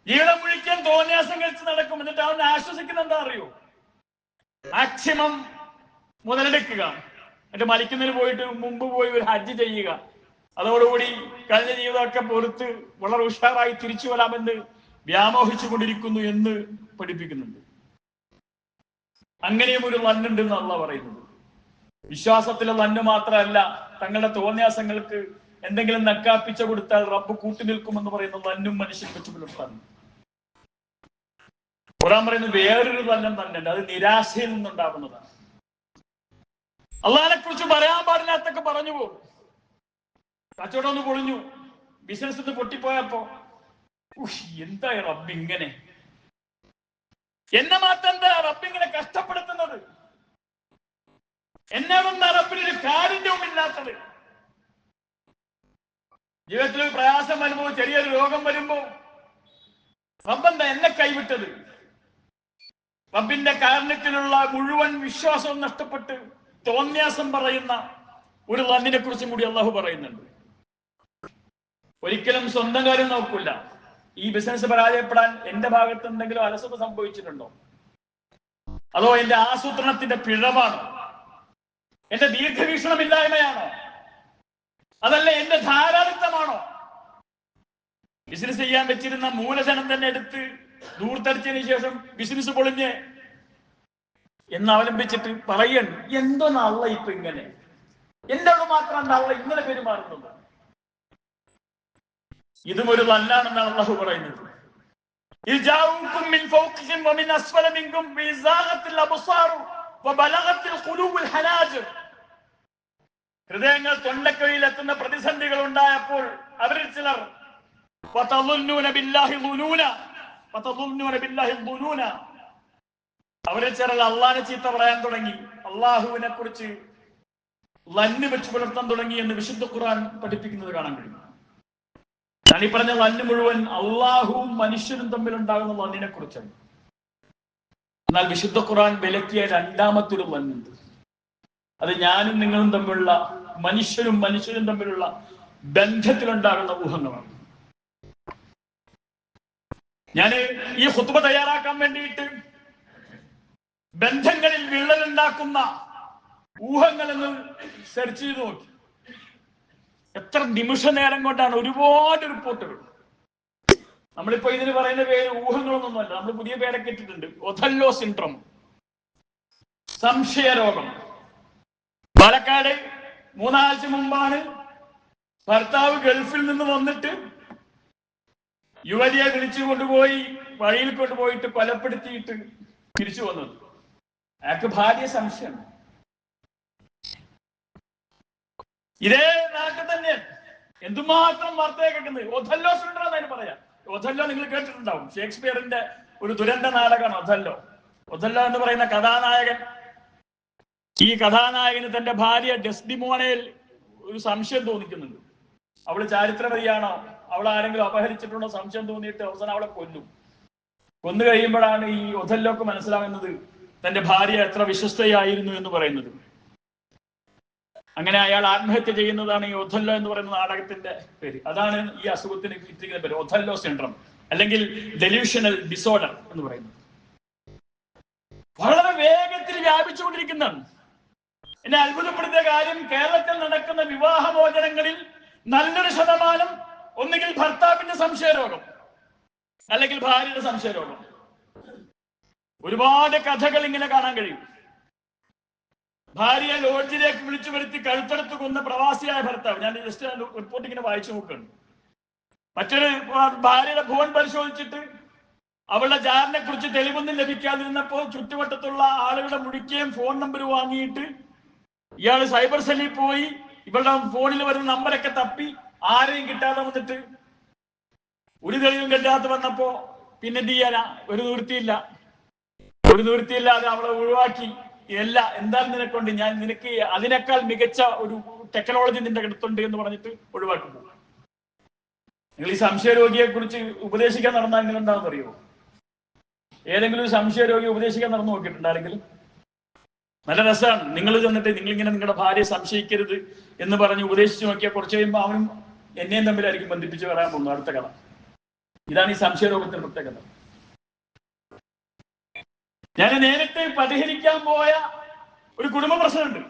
ജീവിതം മുഴിക്കാൻ തോന്യാസം കഴിച്ച് നടക്കും. എന്നിട്ട് അവൻ ആശ്വസിക്കുന്ന എന്താ അറിയോ? മാക്സിമം മുതലെടുക്കുക, എന്നിട്ട് മരിക്കുന്നതിന് പോയിട്ട് മുമ്പ് പോയി ഒരു ഹജ്ജ് ചെയ്യുക, അതോടുകൂടി കഴിഞ്ഞ ജീവിതമൊക്കെ പൊറുത്ത് വളരെ ഉഷാറായി തിരിച്ചു വരാമെന്ന് വ്യാമോഹിച്ചു കൊണ്ടിരിക്കുന്നു എന്ന് പഠിപ്പിക്കുന്നുണ്ട്. അങ്ങനെയും ഒരു നന്നുണ്ട് എന്നല്ല പറയുന്നത്. വിശ്വാസത്തിലെ നന്ന് മാത്രമല്ല, തങ്ങളുടെ തോന്യാസങ്ങൾക്ക് എന്തെങ്കിലും നക്കാപ്പിച്ച കൊടുത്താൽ റബ്ബ് കൂട്ടുനിൽക്കുമെന്ന് പറയുന്ന നന്നും മനുഷ്യൻ വെച്ച് പുലർത്താൻ. ഖുർആൻ പറയുന്നത് വേറൊരു നല്ലം തന്നെയുണ്ട്, അത് നിരാശയിൽ നിന്നുണ്ടാകുന്നതാണ്. അള്ളാഹിനെ കുറിച്ച് പറയാൻ പാടില്ലാത്തൊക്കെ പറഞ്ഞു പോകും. കച്ചവടം ഒന്ന് പൊളിഞ്ഞു, ബിസിനസ് ഒന്ന് പൊട്ടിപ്പോയപ്പോ എന്താ റബ്ബ് ഇങ്ങനെ, എന്നെ മാത്രം എന്താ റബ്ബ് ഇങ്ങനെ കഷ്ടപ്പെടുത്തുന്നത്, എന്നോടൊന്നും റബ്ബിനൊരു കാരുണ്യവും ഇല്ലാത്തത്. ജീവിതത്തിൽ ഒരു പ്രയാസം വരുമ്പോ, ചെറിയൊരു രോഗം വരുമ്പോ റബ്ബെന്താ എന്നെ കൈവിട്ടത്? റബ്ബിന്റെ കാരണത്തിലുള്ള മുഴുവൻ വിശ്വാസവും നഷ്ടപ്പെട്ട് തോന്യാസം പറയുന്ന ഒരു ലന്നിനെ കുറിച്ചും കൂടി അള്ളാഹു പറയുന്നുണ്ട്. ഒരിക്കലും സ്വന്തം കാര്യം നോക്കൂല. ഈ ബിസിനസ് പരാജയപ്പെടാൻ എന്റെ ഭാഗത്ത് എന്തെങ്കിലും അലസത സംഭവിച്ചിട്ടുണ്ടോ? അതോ എന്റെ ആസൂത്രണത്തിന്റെ പിഴവാണോ? എന്റെ ദീർഘവീക്ഷണമില്ലായ്മയാണോ? അതല്ല എന്റെ ധാരാളിത്തമാണോ? ബിസിനസ് ചെയ്യാൻ വെച്ചിരുന്ന മൂലധനം തന്നെ എടുത്ത് ദൂർത്തടിച്ചതിന് ശേഷം ബിസിനസ് പൊളിഞ്ഞ് എന്ന് അവലംബിച്ചിട്ട് പറയൻ എന്തോന്ന് അള്ള ഇപ്പൊ ഇങ്ങനെ, എന്നോട് മാത്രം എന്താ അള്ള ഇങ്ങനെ പെരുമാറുന്നത്? ഇതും ഒരു നല്ലാണെന്നാണ് അള്ളാഹു പറയുന്നത്. ഹൃദയങ്ങൾ തൊണ്ടക്കഴിയിൽ എത്തുന്ന പ്രതിസന്ധികൾ ഉണ്ടായപ്പോൾ അവരിൽ ചിലർ അവരിൽ ചിലർ അള്ളാഹിനെ ചീത്ത പറയാൻ തുടങ്ങി, അള്ളാഹുവിനെ കുറിച്ച് ലന്ന് വെച്ച് പുലർത്താൻ തുടങ്ങി എന്ന് വിശുദ്ധ ഖുർആൻ പഠിപ്പിക്കുന്നത് കാണാൻ കഴിയും. ഞാൻ ഈ പറഞ്ഞ ലന്ന് മുഴുവൻ അള്ളാഹുവും മനുഷ്യനും തമ്മിലുണ്ടാകുന്ന ലന്നിനെ കുറിച്ചാണ്. എന്നാൽ വിശുദ്ധ ഖുർആൻ വിലക്കിയ രണ്ടാമത്തൊരു ലന്നുണ്ട്. അത് ഞാനും നിങ്ങളും തമ്മിലുള്ള, മനുഷ്യനും തമ്മിലുള്ള ബന്ധത്തിലുണ്ടാകുന്ന ഊഹങ്ങളാണ്. ഞാൻ ഈ ഖുത്ബ തയ്യാറാക്കാൻ വേണ്ടിയിട്ട് ബന്ധങ്ങളിൽ വിള്ളലുണ്ടാക്കുന്ന ഊഹങ്ങൾ എന്ന് സെർച്ച് ചെയ്ത് നോക്കി. എത്ര നിമിഷ നേരം കൊണ്ടാണ് ഒരുപാട് റിപ്പോർട്ടുകൾ. നമ്മളിപ്പോ ഇതിന് പറയുന്ന പേര് ഊഹങ്ങളൊന്നുമല്ല, നമ്മൾ പുതിയ പേരൊക്കെ ഇട്ടിട്ടുണ്ട്. Othello syndrome, സംശയരോഗം. പാലക്കാട് 3 ആഴ്ച മുമ്പാണ് ഭർത്താവ് ഗൾഫിൽ നിന്ന് വന്നിട്ട് യുവതിയെ വിളിച്ചു കൊണ്ടുപോയി വഴിയിൽ കൊണ്ടുപോയിട്ട് കൊലപ്പെടുത്തിയിട്ട് തിരിച്ചു വന്നത്. അയാൾക്ക് ഭാര്യ സംശയം. ഇതേ നാട്ടിൽ തന്നെ എന്തുമാത്രം വാർത്തയെ കേൾക്കുന്നത്. ഒഥല്ലോ സിൻഡ്രോം എന്നതിന് പറയാം. ഒഥല്ലോ നിങ്ങൾ കേട്ടിട്ടുണ്ടാവും. ഷേക്സ്പിയറിന്റെ ഒരു ദുരന്ത നാടകമാണ് ഒഥല്ലോ. ഒഥല്ലോ എന്ന് പറയുന്ന കഥാനായകൻ, ഈ കഥാനായകന് തന്റെ ഭാര്യ ഡെസ്ഡിമോണയിൽ ഒരു സംശയം തോന്നിക്കുന്നുണ്ട്. അവള് ചാരിത്രപതിയാണോ, അവൾ ആരെങ്കിലും അപഹരിച്ചിട്ടുണ്ടോ സംശയം തോന്നിയിട്ട് അവസാനം അവളെ കൊന്നു കഴിയുമ്പോഴാണ് ഈ ഒഥല്ലോക്ക് മനസ്സിലാകുന്നത് തന്റെ ഭാര്യ എത്ര വിശ്വസ്തയായിരുന്നു എന്ന് പറയുന്നത്. അങ്ങനെ അയാൾ ആത്മഹത്യ ചെയ്യുന്നതാണ് ഈ ഒഥല്ലോ എന്ന് പറയുന്ന നാടകത്തിന്റെ പേര്. അതാണ് ഈ അസുഖത്തിന് കിട്ടിയ പേര്, ഒഥല്ലോ സിൻഡ്രോം അല്ലെങ്കിൽ ഡെലൂഷണൽ ഡിസോർഡർ എന്ന് പറയുന്നത്. വളരെ വേഗത്തിൽ വ്യാപിച്ചുകൊണ്ടിരിക്കുന്നതാണ്. എന്നെ അത്ഭുതപ്പെടുത്തിയ കാര്യം, കേരളത്തിൽ നടക്കുന്ന വിവാഹമോചനങ്ങളിൽ നല്ലൊരു ശതമാനം ഒന്നുകിൽ ഭർത്താവിന്റെ സംശയരോഗം അല്ലെങ്കിൽ ഭാര്യയുടെ സംശയരോഗം. ഒരുപാട് കഥകൾ ഇങ്ങനെ കാണാൻ കഴിയും. ഭാര്യയെ ലോഡ്ജിലേക്ക് വിളിച്ചു വരുത്തി കഴുത്തെടുത്ത് കൊന്ന പ്രവാസിയായ ഭർത്താവ്. ഞാൻ ജസ്റ്റ് റിപ്പോർട്ട് ഇങ്ങനെ വായിച്ചു നോക്കുകയാണ്. മറ്റൊരു ഭാര്യയുടെ ഫോൺ പരിശോധിച്ചിട്ട് അവളുടെ ജാറിനെ കുറിച്ച് തെളിവൊന്നും ലഭിക്കാതിരുന്നപ്പോൾ ചുറ്റുവട്ടത്തുള്ള ആളുകളുടെ മുടിക്കുകയും ഫോൺ നമ്പർ വാങ്ങിയിട്ട് ഇയാൾ സൈബർ സെല്ലിൽ പോയി ഇവളുടെ ഫോണിൽ വരുന്ന നമ്പരൊക്കെ തപ്പി ആരെയും കിട്ടാതെ വന്നിട്ട് ഒരു തെളിവും കിട്ടാതെ വന്നപ്പോ പിന്നെ എന്ത് ചെയ്യാനാ, ഒരു നിവൃത്തിയില്ലാതെ അവളെ ഒഴിവാക്കി. എന്തായാലും നിനക്കൊണ്ട്, ഞാൻ നിനക്ക് അതിനേക്കാൾ മികച്ച ഒരു ടെക്നോളജി നിന്റെ അടുത്തുണ്ട് എന്ന് പറഞ്ഞിട്ട് ഒഴിവാക്കി പോകും. നിങ്ങൾ ഈ സംശയരോഗിയെ കുറിച്ച് ഉപദേശിക്കാൻ നടന്നാൽ എങ്ങനെ ഉണ്ടാവും അറിയോ? ഏതെങ്കിലും ഒരു സംശയരോഗി ഉപദേശിക്കാൻ നടന്നു നോക്കിയിട്ടുണ്ട് ആരെങ്കിലും? നല്ല രസമാണ്. നിങ്ങൾ ചെന്നിട്ട് നിങ്ങളിങ്ങനെ നിങ്ങളുടെ ഭാര്യയെ സംശയിക്കരുത് എന്ന് പറഞ്ഞ് ഉപദേശിച്ച് നോക്കിയാൽ കുറച്ച് കഴിയുമ്പോൾ അവനും എന്നെയും തമ്മിലായിരിക്കും ബന്ധിപ്പിച്ച് വരാൻ പോകുന്നു അടുത്ത കഥ. ഇതാണ് ഈ സംശയരോഗത്തിന്റെ പ്രത്യേകത. ഞാൻ നേരത്തെ പരിഹരിക്കാൻ പോയ ഒരു കുടുംബ പ്രശ്നമുണ്ട്.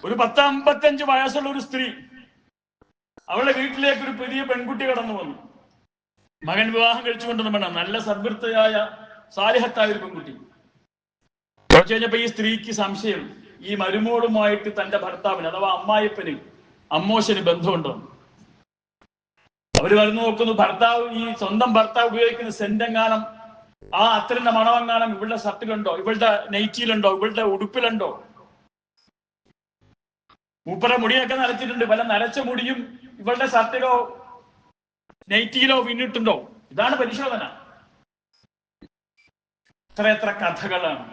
ഒരു 55 വയസ്സുള്ള ഒരു സ്ത്രീ, അവളുടെ വീട്ടിലേക്ക് ഒരു പുതിയ പെൺകുട്ടി കടന്നു വന്നു. മകൻ വിവാഹം കഴിച്ചുകൊണ്ടൊന്നും വേണം, നല്ല സദ്വൃത്തയായ സാലിഹത്തായ ഒരു പെൺകുട്ടി. കുറച്ചു കഴിഞ്ഞപ്പോ ഈ സ്ത്രീക്ക് സംശയം, ഈ മരുമോളുമായിട്ട് തന്റെ ഭർത്താവിന് അഥവാ അമ്മായിപ്പന് അമ്മോശന് ബന്ധമുണ്ടോ? അവര് വരുന്നു നോക്കുന്നു, ഭർത്താവ് ഈ സ്വന്തം ഭർത്താവ് ഉപയോഗിക്കുന്ന സെന്റെങ്ങാനം ആ അത്തരന്റെ മണമെങ്ങാനം ഇവളുടെ ഷർട്ടിലുണ്ടോ, ഇവളുടെ നെയ്റ്റിയിലുണ്ടോ, ഇവളുടെ ഉടുപ്പിലുണ്ടോ? മൂപ്പറ മുടിയൊക്കെ നരച്ചിട്ടുണ്ട്, പല നരച്ച മുടിയും ഇവളുടെ ഷർട്ടിലോ നെയ്റ്റിയിലോ പിന്നിട്ടുണ്ടോ? ഇതാണ് പരിശോധന. എത്ര കഥകളാണ്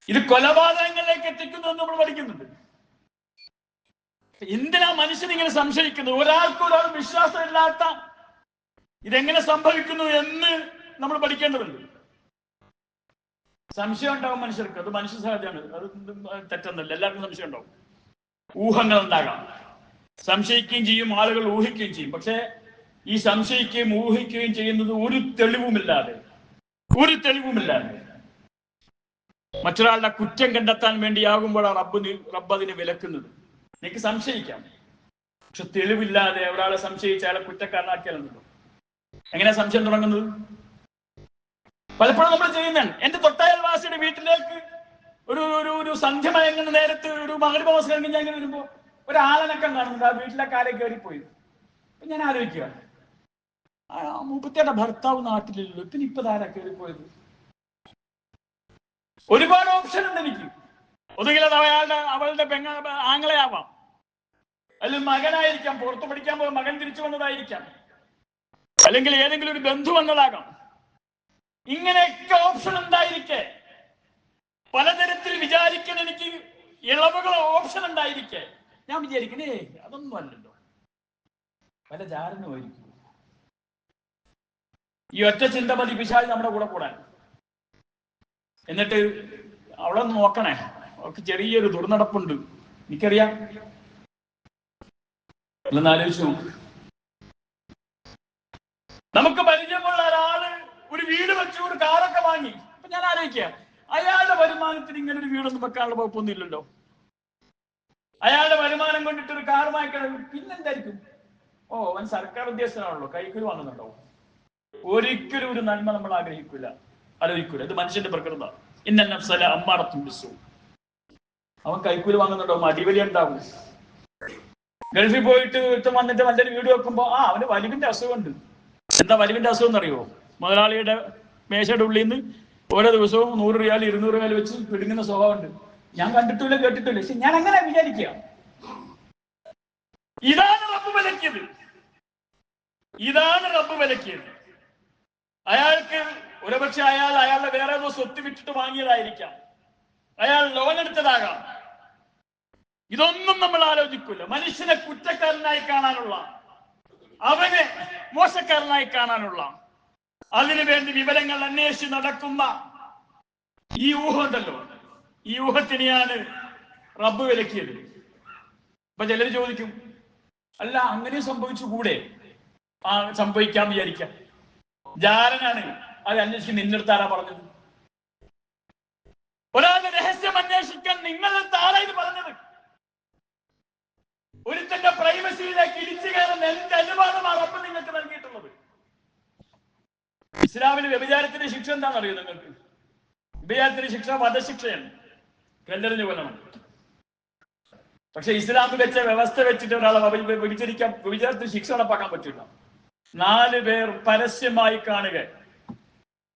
ഇത് കൊലപാതകങ്ങളിലേക്ക് എത്തിക്കുന്നു നമ്മൾ പഠിക്കുന്നുണ്ട്. എന്തിനാ മനുഷ്യൻ ഇങ്ങനെ സംശയിക്കുന്നത്? ഒരാൾക്ക് ഒരാൾ വിശ്വാസമില്ലാത്ത ഇതെങ്ങനെ സംഭവിക്കുന്നു എന്ന് നമ്മൾ പഠിക്കേണ്ടതുണ്ട്. സംശയം ഉണ്ടാവും മനുഷ്യർക്ക്, അത് മനുഷ്യ സഹജമാണ്, അത് തെറ്റൊന്നല്ല. എല്ലാവർക്കും സംശയം ഉണ്ടാവും, ഊഹങ്ങൾ ഉണ്ടാകാം. സംശയിക്കുകയും ചെയ്യും, ആളുകൾ ഊഹിക്കുകയും ചെയ്യും. പക്ഷെ ഈ സംശയിക്കുകയും ഊഹിക്കുകയും ചെയ്യുന്നത് ഒരു തെളിവുമില്ലാതെ മറ്റൊരാളുടെ കുറ്റം കണ്ടെത്താൻ വേണ്ടിയാകുമ്പോഴാണ് റബ്ബ് അതിനെ വിലക്കുന്നത്. എനിക്ക് സംശയിക്കാം, പക്ഷെ തെളിവില്ലാതെ ഒരാളെ സംശയിച്ച് അയാളെ കുറ്റക്കാരനാക്കിയാലുണ്ടല്ലോ. എങ്ങനെയാ സംശയം തുടങ്ങുന്നത്? പലപ്പോഴും നമ്മൾ ചെയ്യുന്നതാണ്. എന്റെ തൊട്ടയൽവാസിയുടെ വീട്ടിലേക്ക് ഒരു സന്ധ്യ മയങ്ങുന്ന നേരത്ത് ഒരു മഗ്‌രിബ് നമസ്കാരം ഞാൻ ഇങ്ങനെ വരുമ്പോ ഒരാളനക്കം കാണുന്നുണ്ട്. ആ വീട്ടിലേക്ക് ആരെ കയറിപ്പോയി. അപ്പൊ ഞാൻ ആലോചിക്കുക, മുപ്പത്തിയുടെ ഭർത്താവ് നാട്ടിലില്ലല്ലോ, പിന്നെ ഇപ്പൊ ആരാ കയറിപ്പോയത്? ഒരുപാട് ഓപ്ഷൻ ഉണ്ട് എനിക്ക്. ഒന്നുകിൽ അത് അവളുടെ ആങ്ങളെയാവാം, അല്ലെങ്കിൽ മകനായിരിക്കാം, പുറത്തു പഠിക്കാൻ പോയ മകൻ തിരിച്ചു വന്നതായിരിക്കാം, അല്ലെങ്കിൽ ഏതെങ്കിലും ഒരു ബന്ധു വന്നതാകാം. ഇങ്ങനെയൊക്കെ ഓപ്ഷൻ ഉണ്ടായിരിക്കെ, പലതരത്തിൽ വിചാരിക്കാൻ എനിക്ക് ഇളവുകൾ ഓപ്ഷൻ ഉണ്ടായിരിക്കെ, ഞാൻ വിചാരിക്കണേ അതൊന്നും അല്ലല്ലോ, പല ചാരനുമായിരിക്കും. ഈ ഒറ്റ ചിന്ത മതി പിശാച് നമ്മുടെ കൂടെ കൂടാൻ. എന്നിട്ട് അവളൊന്ന് നോക്കണേ, അവൾക്ക് ചെറിയൊരു ദുർനടപ്പുണ്ട്, എനിക്കറിയാം. അല്ലെന്ന് ആലോചിച്ചു നോക്ക്. നമുക്ക് പരിചയമുള്ള ഒരാള് ഒരു വീട് വെച്ചു, ഒരു കാറൊക്കെ വാങ്ങി. അപ്പൊ ഞാൻ ആലോചിക്കുക, അയാളുടെ വരുമാനത്തിന് ഇങ്ങനെ ഒരു വീടൊന്നും വെക്കാനുള്ള കുഴപ്പമൊന്നും ഇല്ലല്ലോ. അയാളുടെ വരുമാനം കൊണ്ടിട്ട് ഒരു കാർ വാങ്ങിക്കണം, പിന്നെന്തായിരിക്കും? ഓ, അവൻ സർക്കാർ ഉദ്യോഗസ്ഥനാണല്ലോ, കൈക്കൂലി വാങ്ങുന്നുണ്ടാവും. ഒരിക്കലും ഒരു നന്മ നമ്മൾ ആലോചിക്കൂല. ഇത് മനുഷ്യന്റെ പ്രകൃത. അവൻ കൈക്കൂലി വാങ്ങുന്നുണ്ടാവും, അടിവലി ഉണ്ടാവും. ഗൾഫിൽ പോയിട്ട് വന്നിട്ട് നല്ലൊരു വീട് വെക്കുമ്പോ അവന് വലിവിന്റെ അസുഖമുണ്ട്. എന്താ വലിവിന്റെ അസുഖം എന്നറിയോ? മുതലാളിയുടെ മേശയുടെ ഉള്ളിൽ നിന്ന് ഓരോ ദിവസവും 100 റിയാൽ 200 റിയാൽ വെച്ച് പിടുങ്ങുന്ന സ്വഭാവമുണ്ട്. ഞാൻ കണ്ടിട്ടില്ല, കേട്ടിട്ടില്ല, പക്ഷെ ഞാൻ അങ്ങനെ വിചാരിക്കുക. ഇതാണ് റബ്ബ് വിലക്കിയത്. അയാൾക്ക് ഒരുപക്ഷെ അയാളുടെ വേറെ ഏതോ സ്വത്ത് വിട്ടിട്ട് വാങ്ങിയതായിരിക്കാം, അയാൾ ലോൺ എടുത്തതാകാം. ഇതൊന്നും നമ്മൾ ആലോചിക്കില്ല. മനുഷ്യനെ കുറ്റക്കാരനായി കാണാനുള്ള, അവനെ മോശക്കാരനായി കാണാനുള്ള, അതിനുവേണ്ടി വിവരങ്ങൾ അന്വേഷിച്ച് നടക്കുന്ന ഈ ഊഹമുണ്ടല്ലോ, ഈ ഊഹത്തിനെയാണ് റബ്ബ് വിലക്കിയത്. അപ്പൊ ചിലർ ചോദിക്കും, അല്ല അങ്ങനെ സംഭവിച്ചുകൂടെ? സംഭവിക്കാൻ വിചാരിക്കാം. ജാരനാണ് അത് അന്വേഷിക്കാൻ നിന്നെടുത്താരാ പറഞ്ഞത്? ഒരാളുടെ രഹസ്യം അന്വേഷിക്കാൻ നിങ്ങളുടെ ആരാ ഇത് പറഞ്ഞത്? ഒരുത്തന്റെ പ്രൈവസിയിലേക്ക് ഇടിച്ചു കയറുന്ന എന്ത് അനുവാദമാണ് റബ്ബ് നിങ്ങൾക്ക് നൽകിയിട്ടുള്ളത്? ഇസ്ലാമിന് വ്യഭിചാരത്തിന്റെ ശിക്ഷ എന്താണെന്നറിയോ നിങ്ങൾക്ക്? വ്യഭിചാരത്തിന്റെ ശിക്ഷ വധശിക്ഷയാണ്, കല്ലെറിഞ്ഞു കൊല്ലണം. പക്ഷെ ഇസ്ലാമിൽ വെച്ച വ്യവസ്ഥ വെച്ചിട്ട് ഒരാളെ വ്യഭിചാരത്തിന് ശിക്ഷ നടപ്പാക്കാൻ പറ്റില്ല. 4 പേർ പരസ്യമായി കാണുക.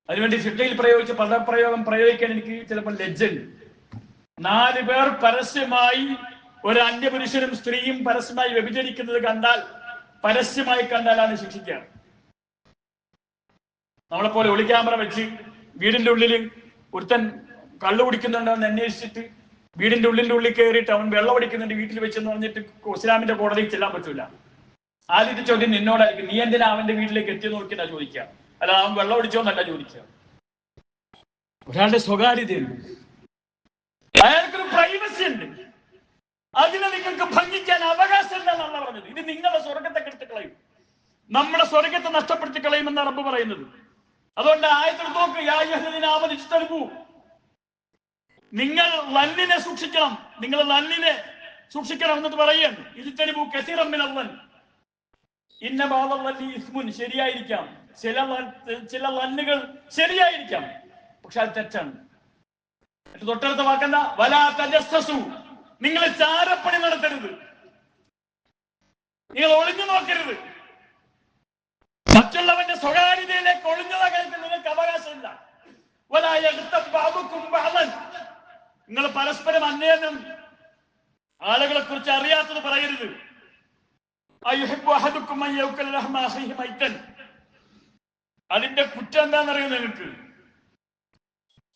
അതിനുവേണ്ടി ഫിഖ്ഹിൽ പ്രയോഗിച്ച പദപ്രയോഗം പ്രയോഗിക്കാൻ എനിക്ക് ചിലപ്പോൾ ലജ്ജയുണ്ട്. 4 പേർ പരസ്യമായി, ഒരു അന്യപുരുഷനും സ്ത്രീയും പരസ്യമായി വ്യഭിചരിക്കുന്നത് പരസ്യമായി കണ്ടാലാണ് ശിക്ഷിക്കുക. നമ്മളെപ്പോലെ ഒളിക്യാമറ വെച്ച് വീടിന്റെ ഉള്ളിൽ ഒരുത്തൻ കള്ളു കുടിക്കുന്നുണ്ടോ എന്ന് അന്വേഷിച്ചിട്ട് വീടിന്റെ ഉള്ളിൽ കയറിയിട്ട് അവൻ വെള്ളം അടിക്കുന്നുണ്ട് വീട്ടിൽ വെച്ചെന്ന് പറഞ്ഞിട്ട് ഇസ്ലാമിന്റെ കോടതിയിൽ ചെല്ലാൻ പറ്റൂല. ആദ്യത്തെ ചോദ്യം നിന്നോടായിരിക്കും. നീ എന്തിനാ അവന്റെ വീട്ടിലേക്ക് എത്തി നോക്കിയാ ചോദിക്കുക, അല്ല അവൻ വെള്ളം ഒടിച്ചോന്നല്ല ചോദിക്കുക. ഒരാളുടെ സ്വകാര്യതയുണ്ട്, അയാൾക്കൊരു പ്രൈവസി ഉണ്ട്. അതിനെ നിങ്ങൾക്ക് ഭംഗിക്കാൻ അവകാശം എന്താണെന്നാണ് പറഞ്ഞത്. ഇത് നിങ്ങളുടെ സ്വർഗത്തെ കെടുത്തി കളയും, നമ്മുടെ സ്വർഗത്തെ നഷ്ടപ്പെടുത്തി കളയുമെന്നാണ് റബ്ബ് പറയുന്നത്. അതുകൊണ്ട് ആയത്തിൽ നോക്ക്, യാ അയ്യുഹല്ലദീന ഇജ്തനിബൂ, നിങ്ങൾ ലന്നിനെ സൂക്ഷിക്കണം, നിങ്ങൾ ലന്നിനെ സൂക്ഷിക്കണം എന്നിട്ട് പറയുകയാണ്. ഇജ്തനിബൂ കസീറൻ മിനൽ ലൻ ഇന്ന ബഅദൽ ലന്നി ഇസ്മുൻ. ശരിയായിരിക്കാം, ചില ലന്നുകൾ ശരിയായിരിക്കാം, പക്ഷെ അത് തെറ്റാണ്. തൊട്ടടുത്ത വാക്കെന്താ? വലാ തജസ്സസു, നിങ്ങൾ ചാരപ്പണി നടത്തരുത്, നിങ്ങൾ ഒളിഞ്ഞു നോക്കരുത്. മറ്റുള്ളവന്റെ സ്വകാര്യതയിലേക്ക് ഒളിഞ്ഞതാകാൻ നിങ്ങൾക്ക് അവകാശമില്ല. വലാ യഗ്തബ് ബഅദുകും ബഅദൻ, നിങ്ങൾ പരസ്പരം അന്യോന്യം ആളുകളെ കുറിച്ച് അറിയാത്തത് പറയരുത്. അയ്യുഹിബ്ബു അഹദുക്കും അൻ യഅകുല ലഹ്മ അഖീഹി മൈതൻ. അതിന്റെ കുറ്റം എന്താണെന്നറിയോ നിങ്ങൾക്ക്?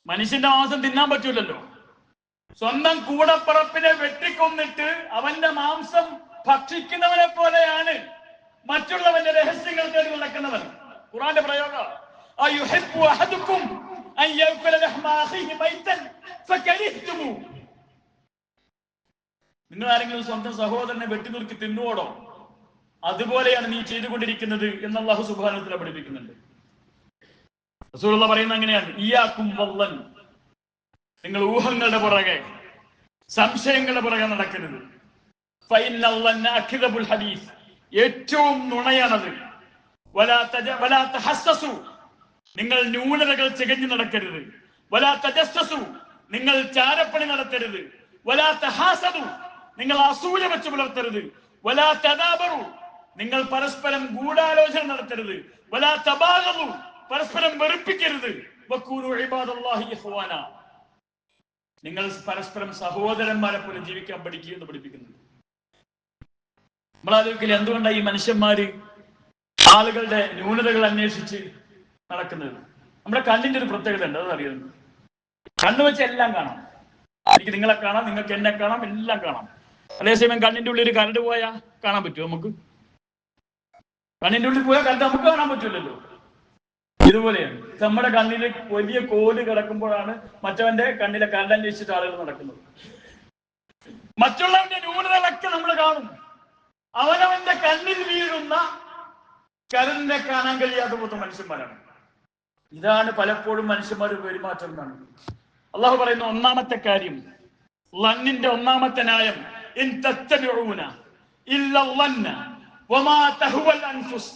മനുഷ്യന്റെ മാംസം തിന്നാൻ പറ്റൂലല്ലോ. സ്വന്തം കൂടപ്പറപ്പിനെ വെട്ടിക്കൊന്നിട്ട് അവന്റെ മാംസം ഭക്ഷിക്കുന്നവനെ പോലെയാണ് മറ്റുള്ളവന്റെ രഹസ്യങ്ങൾ തേടി നടക്കുന്നവൻ. ഖുർആന്റെ പ്രയോഗം അയ്യുഹിബ്ബു അഹദുക്കും അൻ യഅകുല ലഹ്മ അഖീഹി മൈതൻ ഫകരിഹ്തുമു. നിങ്ങൾ ആരെങ്കിലും സ്വന്തം സഹോദരനെ വെട്ടിനുറുക്കി തിന്നുവോടോ? അതുപോലെയാണ് നീ ചെയ്തുകൊണ്ടിരിക്കുന്നത് എന്ന് അല്ലാഹു സുബ്ഹാനഹു വ തആല പഠിപ്പിക്കുന്നുണ്ട്. റസൂലുള്ളാഹി പറയുന്നത് അങ്ങനെയാണ്, ഇയ്യാകും വല്ലൻ, നിങ്ങൾ ഊഹങ്ങളുടെ പുറകെ സംശയങ്ങളുടെ പുറകെ നടക്കരുത്. ഫഇന്നൽ ലന്ന അക്ദബുൽ ഹദീസ്, ഏറ്റവും നുണയാണത്. വലാ തഹസ്സസു, നിങ്ങൾ ന്യൂനതകൾ ചികഞ്ഞു നടക്കരുത്. വലാ തജസ്സസു, നിങ്ങൾ ചാരപ്പണി നടത്തരുത്. വലാ തഹാസദു, നിങ്ങൾ അസൂയ വെച്ച് പുലർത്തരുത്. വലാ തദാബറു, നിങ്ങൾ പരസ്പരം ഗൂഢാലോചന നടത്തരുത്. വലാ തബാഗദു, പരസ്പരം വെറുപ്പിക്കരുത്. വഖൂനു ഇബാദല്ലാഹി ഇഖ്വാന, നിങ്ങൾ പരസ്പരം സഹോദരന്മാരെ പോലെ ജീവിക്കാൻ പഠിക്കുക എന്ന് പഠിപ്പിക്കുന്നത്. നമ്മളാലോചിക്കില്ല, എന്തുകൊണ്ടാണ് ഈ മനുഷ്യന്മാര് ആളുകളുടെ ന്യൂനതകൾ അന്വേഷിച്ച് നടക്കുന്നത്? നമ്മുടെ കണ്ണിന്റെ ഒരു പ്രത്യേകത ഉണ്ട്, അത് അറിയുന്നത്. കണ്ണു വെച്ച് എല്ലാം കാണാം. എനിക്ക് നിങ്ങളെ കാണാം, നിങ്ങൾക്ക് എന്നെ കാണാം, എല്ലാം കാണാം. അതേസമയം കണ്ണിന്റെ ഉള്ളിൽ ഒരു കരട് പോയാൽ കാണാൻ പറ്റുമോ? നമുക്ക് കണ്ണിന്റെ ഉള്ളിൽ പോയാൽ കരട് നമുക്ക് കാണാൻ പറ്റൂലല്ലോ. ഇതുപോലെയാണ് നമ്മുടെ കണ്ണിൽ വലിയ കോല് കിടക്കുമ്പോഴാണ് മറ്റവന്റെ കണ്ണിലെ കരട് അന്വേഷിച്ചിട്ട് ആളുകൾ നടക്കുന്നത്. മറ്റുള്ളവന്റെ ന്യൂനതകളൊക്കെ നമ്മൾ കാണും. അവനവന്റെ കണ്ണിൽ വീഴുന്ന കരടിനെ കാണാൻ കഴിയാത്ത പോലത്തെ മനുഷ്യന്മാരാണ്. ഇതാണ് പലപ്പോഴും മനുഷ്യന്മാർ പെരുമാറ്റം എന്നാണ് അള്ളാഹു പറയുന്ന ഒന്നാമത്തെ കാര്യം. ലന്നിന്റെ ഒന്നാമത്തെ ന്യായം, ഇൻ തത്തബിഊന ഇല്ല ലന്ന വമാ തഹവൽ അൻഫുസ്,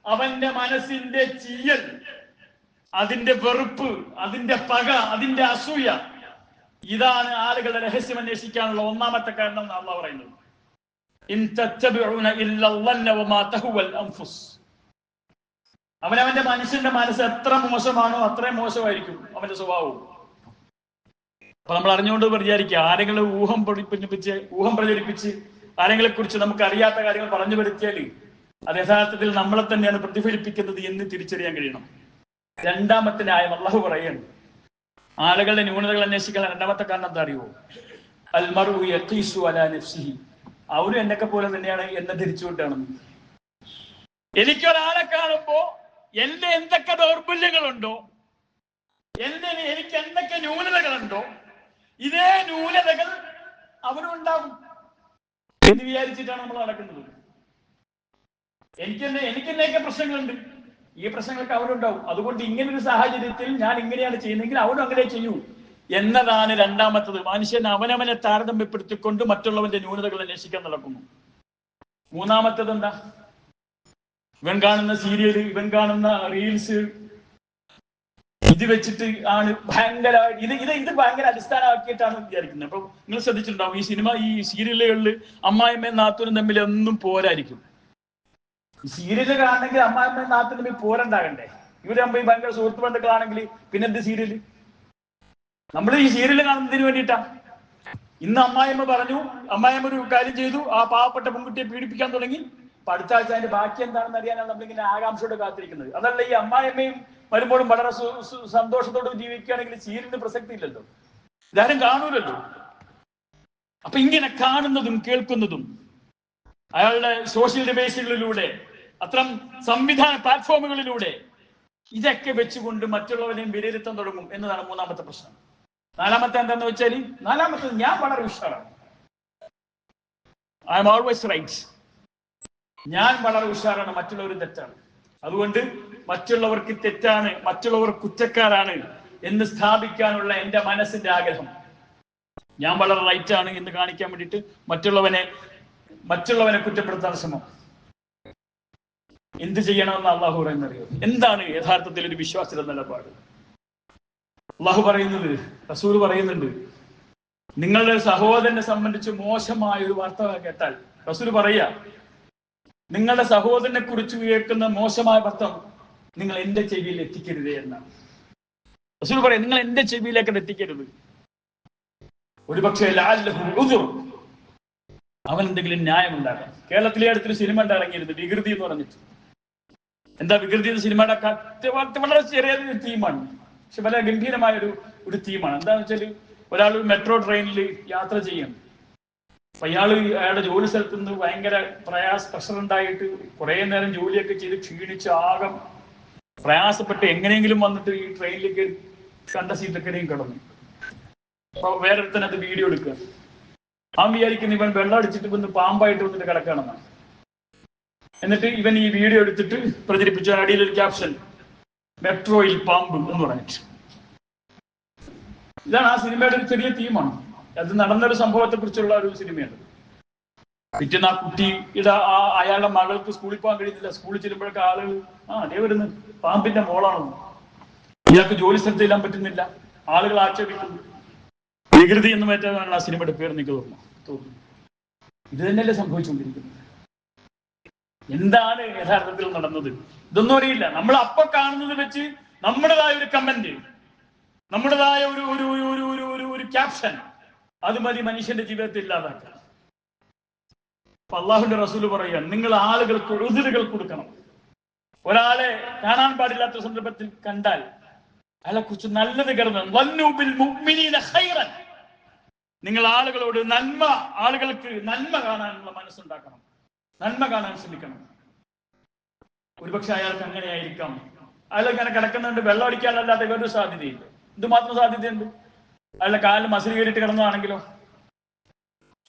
അവന്റെ മനസ്സിന്റെ ചീയൽ, അതിന്റെ വെറുപ്പ്, അതിന്റെ പക, അതിന്റെ അസൂയ, ഇതാണ് ആളുകളുടെ രഹസ്യം അന്വേഷിക്കാനുള്ള ഒന്നാമത്തെ കാരണം എന്ന് അള്ളാഹു പറയുന്നത്. ഇൻ തത്തബിഊന ഇല്ല ലന്ന വമാ തഹവൽ അൻഫുസ്, അവനവന്റെ മനുഷ്യന്റെ മനസ്സ് എത്ര മോശമാണോ അത്രയും മോശമായിരിക്കും അവന്റെ സ്വഭാവവും. അപ്പൊ നമ്മൾ അറിഞ്ഞുകൊണ്ട് വിചാരിക്കുക, ആരെങ്കിലും ഊഹം പ്രചരിപ്പിച്ച് ആരെങ്കിലും കുറിച്ച് നമുക്ക് അറിയാത്ത കാര്യങ്ങൾ പറഞ്ഞു വരുത്തിയാൽ അത് യഥാർത്ഥത്തിൽ നമ്മളെ തന്നെയാണ് പ്രതിഫലിപ്പിക്കുന്നത് എന്ന് തിരിച്ചറിയാൻ കഴിയണം. രണ്ടാമത്തെ ന്യായം അള്ളാഹു പറയാണ്, ആളുകളുടെ ന്യൂനതകൾ അന്വേഷിക്കാൻ രണ്ടാമത്തെ കാരണം എന്താ അറിയുമോ? അൽ മർഉ യഖീസു അലാ നഫ്സിഹി, അവരും എന്നൊക്കെ പോലെ തന്നെയാണ് എന്നെ ധരിച്ചുകൊണ്ടാണെന്ന്. എനിക്കൊരാളെ കാണുമ്പോ എന്റെ എന്തൊക്കെ ദൗർബല്യങ്ങളുണ്ടോ, എനിക്ക് എന്തൊക്കെ ന്യൂനതകളുണ്ടോ, ഇതേ ന്യൂനതകൾ അവനും ഉണ്ടാകും എന്ന് വിചാരിച്ചിട്ടാണ് നമ്മൾ നടക്കുന്നത്. എനിക്ക് എന്തൊക്കെ പ്രശ്നങ്ങളുണ്ട്, ഈ പ്രശ്നങ്ങളൊക്കെ അവനുണ്ടാവും. അതുകൊണ്ട് ഇങ്ങനൊരു സാഹചര്യത്തിൽ ഞാൻ ഇങ്ങനെയാണ് ചെയ്യുന്നതെങ്കിൽ അവനും അങ്ങനെ ചെയ്യൂ എന്നതാണ് രണ്ടാമത്തത്. മനുഷ്യൻ അവനവനെ താരതമ്യപ്പെടുത്തിക്കൊണ്ട് മറ്റുള്ളവന്റെ ന്യൂനതകൾ അന്വേഷിക്കാൻ നടക്കുന്നു. മൂന്നാമത്തത് എന്താ? ഇവൻ കാണുന്ന സീരിയല്, ഇവൻ കാണുന്ന റീൽസ്, ഇത് വെച്ചിട്ട് ആണ് ഭയങ്കരമായിട്ട് ഇത് ഭയങ്കര അടിസ്ഥാനമാക്കിയിട്ടാണ് വിചാരിക്കുന്നത്. അപ്പൊ നിങ്ങൾ ശ്രദ്ധിച്ചിട്ടുണ്ടാവും, ഈ സീരിയലുകളിൽ അമ്മായിമ്മയും നാത്തൂനും തമ്മിൽ ഒന്നും പോരായിരിക്കും. സീരിയല് കാണണമെങ്കിൽ അമ്മായിമ്മയും നാത്തൂനും തമ്മിൽ പോരണ്ടാകണ്ടേ? ഇവരാകുമ്പോ ഈ ഭയങ്കര സുഹൃത്ത് ബന്ധുക്കളാണെങ്കിൽ പിന്നെ എന്ത് സീരിയല്? നമ്മൾ ഈ സീരിയല് കാണുന്നതിന് വേണ്ടിയിട്ടാ. ഇന്ന് അമ്മായിമ്മ ഒരു കാര്യം ചെയ്തു, ആ പാവപ്പെട്ട പെൺകുട്ടിയെ പീഡിപ്പിക്കാൻ തുടങ്ങി. അടുത്ത ആഴ്ച അതിന്റെ ബാക്കി എന്താണെന്ന് അറിയാനാണ് നമ്മളിങ്ങനെ ആകാംക്ഷയോടെ കാത്തിരിക്കുന്നത്. അതല്ല, ഈ അമ്മായിയമ്മയും വരുമ്പോഴും വളരെ സന്തോഷത്തോടെ ജീവിക്കുകയാണെങ്കിൽ സീരിയലിന് പ്രസക്തി ഇല്ലല്ലോ, ഇതാരും കാണൂലല്ലോ. അപ്പൊ ഇങ്ങനെ കാണുന്നതും കേൾക്കുന്നതും അയാളുടെ സോഷ്യൽ ഡിവൈസുകളിലൂടെ, അത്തരം സംവിധാന പ്ലാറ്റ്ഫോമുകളിലൂടെ ഇതൊക്കെ വെച്ചുകൊണ്ട് മറ്റുള്ളവരെയും വിലയിരുത്താൻ തുടങ്ങും എന്നതാണ് മൂന്നാമത്തെ പ്രശ്നം. നാലാമത്തെ എന്താന്ന് വെച്ചാൽ, നാലാമത്തത് ഞാൻ വളരെ ഉഷാറാണ്, ഐ എം ഓൾവേസ് റൈറ്റ്, ഞാൻ വളരെ ഉഷാറാണ്, മറ്റുള്ളവർ തെറ്റാണ്. അതുകൊണ്ട് മറ്റുള്ളവർക്ക് തെറ്റാണ്, മറ്റുള്ളവർ കുറ്റക്കാരാണ് എന്ന് സ്ഥാപിക്കാനുള്ള എൻ്റെ മനസ്സിന്റെ ആഗ്രഹം. ഞാൻ വളരെ റൈറ്റാണ് എന്ന് കാണിക്കാൻ വേണ്ടിയിട്ട് മറ്റുള്ളവനെ കുറ്റപ്പെടുത്താൻ ശ്രമം. എന്ത് ചെയ്യണമെന്ന് അള്ളാഹു പറയുന്നറിയോ? എന്താണ് യഥാർത്ഥത്തിൽ ഒരു വിശ്വാസിയുടെ നിലപാട്? അള്ളാഹു പറയുന്നത്, റസൂൽ പറയുന്നുണ്ട്, നിങ്ങളുടെ സഹോദരനെ സംബന്ധിച്ച് മോശമായ ഒരു വാർത്ത കേട്ടാൽ, റസൂൽ പറയാ, നിങ്ങളുടെ സഹോദരനെ കുറിച്ച് കേൾക്കുന്ന മോശമായ പത്രം നിങ്ങൾ എന്റെ ചെവിയിൽ എത്തിക്കരുത് എന്നാണ് റസൂൽ പറയാം. നിങ്ങൾ എന്റെ ചെവിയിലേക്ക് എത്തിക്കരുത്. ഒരുപക്ഷെ അവൻ എന്തെങ്കിലും ന്യായം ഉണ്ടാകാം. കേരളത്തിലെ അടുത്തൊരു സിനിമ ഇറങ്ങിയിരുന്നു, വികൃതി എന്ന് പറഞ്ഞിട്ട്. എന്താ വികൃതി എന്ന സിനിമയുടെ വളരെ ചെറിയ തീമാണ്, പക്ഷെ വളരെ ഗംഭീരമായ ഒരു തീമാണ്. എന്താന്ന് വെച്ചാല്, ഒരാൾ മെട്രോ ട്രെയിനിൽ യാത്ര ചെയ്യണം. അപ്പൊ അയാളുടെ ജോലി സ്ഥലത്ത് നിന്ന് ഭയങ്കര പ്രഷർ ഉണ്ടായിട്ട് കുറെ നേരം ജോലിയൊക്കെ ചെയ്ത് ക്ഷീണിച്ച് ആകം പ്രയാസപ്പെട്ട് എങ്ങനെയെങ്കിലും വന്നിട്ട് ഈ ട്രെയിനിലേക്ക് കണ്ട സീറ്റൊക്കെയും കിടന്നു. അപ്പൊ വേറൊരുത്തനത് വീഡിയോ എടുക്കുക. അവൻ വിചാരിക്കുന്ന ഇവൻ വെള്ളം അടിച്ചിട്ട് വന്ന് പാമ്പായിട്ട് വന്നിട്ട് കിടക്കുകയാണെന്നാണ്. എന്നിട്ട് ഇവൻ ഈ വീഡിയോ എടുത്തിട്ട് പ്രചരിപ്പിച്ച അടിയിലൊരു ക്യാപ്ഷൻ, മെട്രോയിൽ പാമ്പ് എന്ന് പറഞ്ഞിട്ട്. ഇതാണ് ആ സിനിമയുടെ ഒരു ചെറിയ തീമാണ്. അത് നടന്നൊരു സംഭവത്തെ കുറിച്ചുള്ള ഒരു സിനിമയാണ്. പിറ്റേന്ന് ആ കുട്ടിയുടെ അയാളുടെ മകൾക്ക് സ്കൂളിൽ പോകാൻ കഴിയുന്നില്ല. സ്കൂളിൽ ചെല്ലുമ്പോഴൊക്കെ ആളുകൾ അതേ വരുന്നു, പാമ്പിന്റെ മോളാണെന്ന്. ഇയാൾക്ക് ജോലി സ്ഥലത്ത് ചെല്ലാൻ പറ്റുന്നില്ല, ആളുകൾ ആക്ഷേപിക്കുന്നു. വികൃതി എന്ന് പറ്റാനാണ് ആ സിനിമയുടെ പേര് എനിക്ക് തോന്നുന്നു. ഇത് തന്നെയല്ലേ സംഭവിച്ചുകൊണ്ടിരിക്കുന്നത്? എന്താണ് യഥാർത്ഥത്തിൽ നടന്നത്? ഇതൊന്നും അറിയില്ല. നമ്മൾ അപ്പൊ കാണുന്നത് വെച്ച് നമ്മുടേതായ ഒരു കമന്റ്, നമ്മുടേതായ ഒരു ക്യാപ്ഷൻ, അത് മതി മനുഷ്യന്റെ ജീവിതത്തിൽ ഇല്ലാതാക്കാൻ. അപ്പൊ അള്ളാഹുവിന്റെ റസൂല് പറയാൻ, നിങ്ങൾ ആളുകൾക്ക് ഉദുരുകൾ കൊടുക്കണം. ഒരാളെ കാണാൻ പാടില്ലാത്ത സന്ദർഭത്തിൽ കണ്ടാൽ അയാളെ കുറിച്ച് നല്ലത് കരുതണം. നിങ്ങൾ ആളുകളോട് ആളുകൾക്ക് നന്മ കാണാനുള്ള മനസ്സുണ്ടാക്കണം, നന്മ കാണാൻ ശ്രമിക്കണം. ഒരുപക്ഷെ അയാൾക്ക് അങ്ങനെയായിരിക്കാം, അയാൾ ഇങ്ങനെ കിടക്കുന്നുണ്ട്, വെള്ളം അടിക്കാനല്ലാതെ വേറൊരു സാധ്യതയില്ല. എന്തുമാത്രം സാധ്യതയുണ്ട്? അയാളുടെ കാലിൽ മസിൽ കയറിയിട്ട് കിടന്നതാണെങ്കിലോ,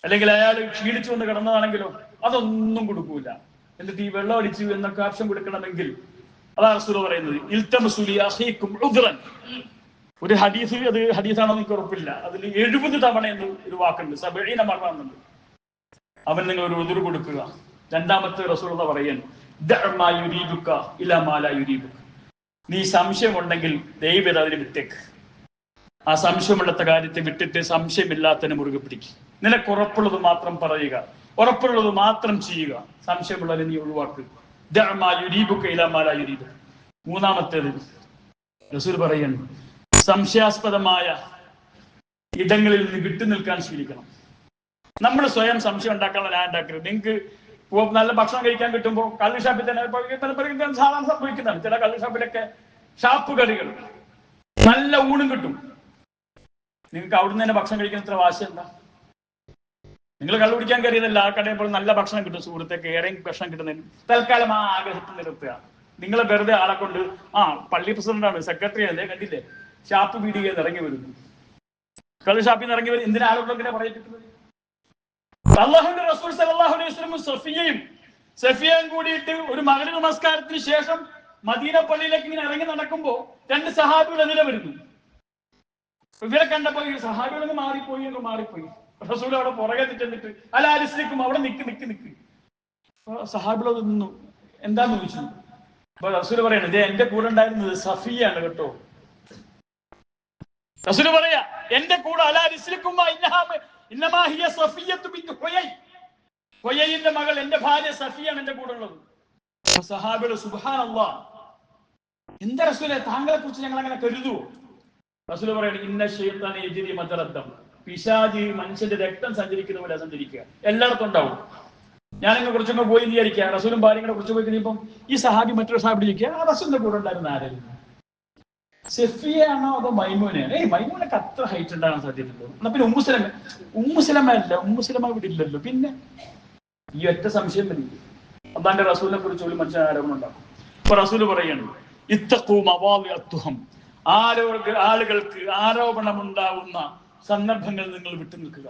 അല്ലെങ്കിൽ അയാൾ ക്ഷീണിച്ചു കൊണ്ട് കിടന്നതാണെങ്കിലോ, അതൊന്നും കൊടുക്കൂല. എന്നിട്ട് ഈ വെള്ളം അടിച്ചു എന്നൊക്കെ ആവശ്യം കൊടുക്കണമെങ്കിൽ അതാ റസൂൽ പറയുന്നത്, ഇൽതമസുലി അഖീകും ഉദ്റൻ. ഒരു ഹദീസ്, അത് ഹദീസാണോ എനിക്ക് ഉറപ്പില്ല, അതിൽ 70 തവണ എന്ന് ഒരു വാക്കുണ്ട്, 70 മറ എന്നുണ്ട്. അവൻ നിങ്ങൾ ഒരു ഉദുർ കൊടുക്കുക. രണ്ടാമത്തെ റസൂൽ പറയാൻ, ദഅമാ യുരീബുക ഇലാ മാ ലാ യുരീബുക. നീ സംശയമുണ്ടെങ്കിൽ ദയവേത് അതിന് വിട്ടേക്ക്. ആ സംശയമുള്ള കാര്യത്തെ വിട്ടിട്ട് സംശയമില്ലാത്തതിനെ മുറുകെ പിടിക്കുക. നിനക്കുറപ്പുള്ളത് മാത്രം പറയുക, ഉറപ്പുള്ളത് മാത്രം ചെയ്യുക, സംശയമുള്ളത് നീ ഒഴിവാക്കുക. ദഅമാ യുരീബുക ഇലാ മാ ലാ യുരീബുക. മൂന്നാമത്തേത് റസൂൽ പറയുന്നു, സംശയാസ്പദമായ ഇടങ്ങളിൽ നിന്ന് വിട്ടുനിൽക്കാൻ ശീലിക്കണം. നമ്മൾ സ്വയം സംശയം ഉണ്ടാക്കാനുള്ള ഞാൻ ഉണ്ടാക്കരുത്. നിങ്ങൾക്ക് നല്ല ഭക്ഷണം കഴിക്കാൻ കിട്ടുമ്പോൾ കള്ള് ഷാപ്പിൽ തന്നെ സാധാരണ സംഭവിക്കുന്നതാണ്. ചില കള്ള് ഷാപ്പിലൊക്കെ ഷാപ്പ് കറികൾ, നല്ല ഊണും കിട്ടും. നിങ്ങൾക്ക് അവിടുന്ന് തന്നെ ഭക്ഷണം കഴിക്കുന്ന ഇത്ര വാശി എന്താ? നിങ്ങൾ കള്ളു കുടിക്കാൻ കയറിയതല്ല, ആ കടയിൽ പോലും നല്ല ഭക്ഷണം കിട്ടും. സുഹൃത്തേക്ക് ഏറെയും ഭക്ഷണം കിട്ടുന്നതിന് തൽക്കാലം ആ ആഗ്രഹത്തിൽ നിർത്തുക. നിങ്ങളെ വെറുതെ ആളെ കൊണ്ട് പള്ളി പ്രസിഡന്റാണ്, സെക്രട്ടറി അല്ലേ, കണ്ടില്ലേ, ഷാപ്പ് വീടിക ഇറങ്ങി വരുന്നു, കള്ളു ഷാപ്പിൽ നിന്ന് ഇറങ്ങി വരും. എന്തിനാ ആളുകളൊക്കെ പറയിപ്പിക്കുന്നത്? അല്ലാഹുവിന്റെ റസൂൽ സല്ലല്ലാഹു അലൈഹി വസല്ലം സഫിയയും കൂടിയിട്ട് ഒരു മഗ്‌രിബ് നമസ്കാരത്തിന് ശേഷം മദീന പള്ളിയിലേക്ക് ഇങ്ങനെ ഇറങ്ങി നടക്കുമ്പോ 2 സഹാബികൾ എതിരെ വരുന്നു. ഇവരെ കണ്ടപ്പോ ഈ സഹാബികളൊന്ന് മാറിപ്പോയി. റസൂൽ അവിടെ പുറകെ ചെന്നിട്ട് അല്ല അലിസ്ലിക്കും അവിടെ നിക്ക്. സഹാബികളത് നിന്നു. എന്താന്ന് ചോദിച്ചു. അപ്പൊ റസൂൽ പറയണത്, ഇതേ എന്റെ കൂടെ ഉണ്ടായിരുന്നത് സഫിയാണ് കേട്ടോ. റസൂൽ പറയാ, എന്റെ കൂടെ അല അലിസ്ലിക്കും ഹുയൈന്റെ മകൾ, എന്റെ ഭാര്യ സഫിയാണ് എന്റെ കൂടെ ഉള്ളത്. സഹാബികൾ സുബ്ഹാനല്ലാഹ്, എന്താ റസൂലെ താങ്കളെ കുറിച്ച് ഞങ്ങൾ അങ്ങനെ കരുതുവോ? റസൂൽ പറയണ, ഇന്ന ശൈത്താന യജ്രി മദ്റദ്ദം. പിശാചി മനുഷ്യന്റെ രക്തം സഞ്ചരിക്കുന്ന പോലെ സഞ്ചരിക്കുക, എല്ലായിടത്തും ഉണ്ടാവും. ഞാനിങ്ങനെ കുറച്ചൊക്കെ പോയി വിചാരിക്കുക, റസൂലും ഭാര്യങ്ങളെ കുറിച്ച് പോയി കഴിയുമ്പോൾ ഈ സഹാബി മറ്റൊരു സഹാബി ചോദിക്കുക, ആ റസൂലിന്റെ കൂടെ ഉണ്ടായിരുന്ന ആരായിരുന്നു? സെഫിയാണോ അതോ മൈമൂനയാണോ? മൈമൂനൊക്കെ അത്ര ഹൈറ്റ് ഉണ്ടാകാൻ സാധ്യതയുണ്ടോ? എന്നാ പിന്നെ ഉമ്മുസലമ അല്ല, ഉമ്മുസലമ ഇവിടെ ഇല്ലല്ലോ. പിന്നെ ഈ ഒറ്റ സംശയം മതി. അള്ളാന്റെ റസൂലിനെ കുറിച്ച് ഒരു മനുഷ്യൻ ആരോപണം ഉണ്ടാക്കും. അപ്പൊ റസൂല് പറയാണ്, ഇത്തഖൂ മവാദിഅത്തുഹം, ആളുകൾക്ക് ആരോപണമുണ്ടാവുന്ന സന്ദർഭങ്ങൾ നിങ്ങൾ വിട്ടു നിൽക്കുക.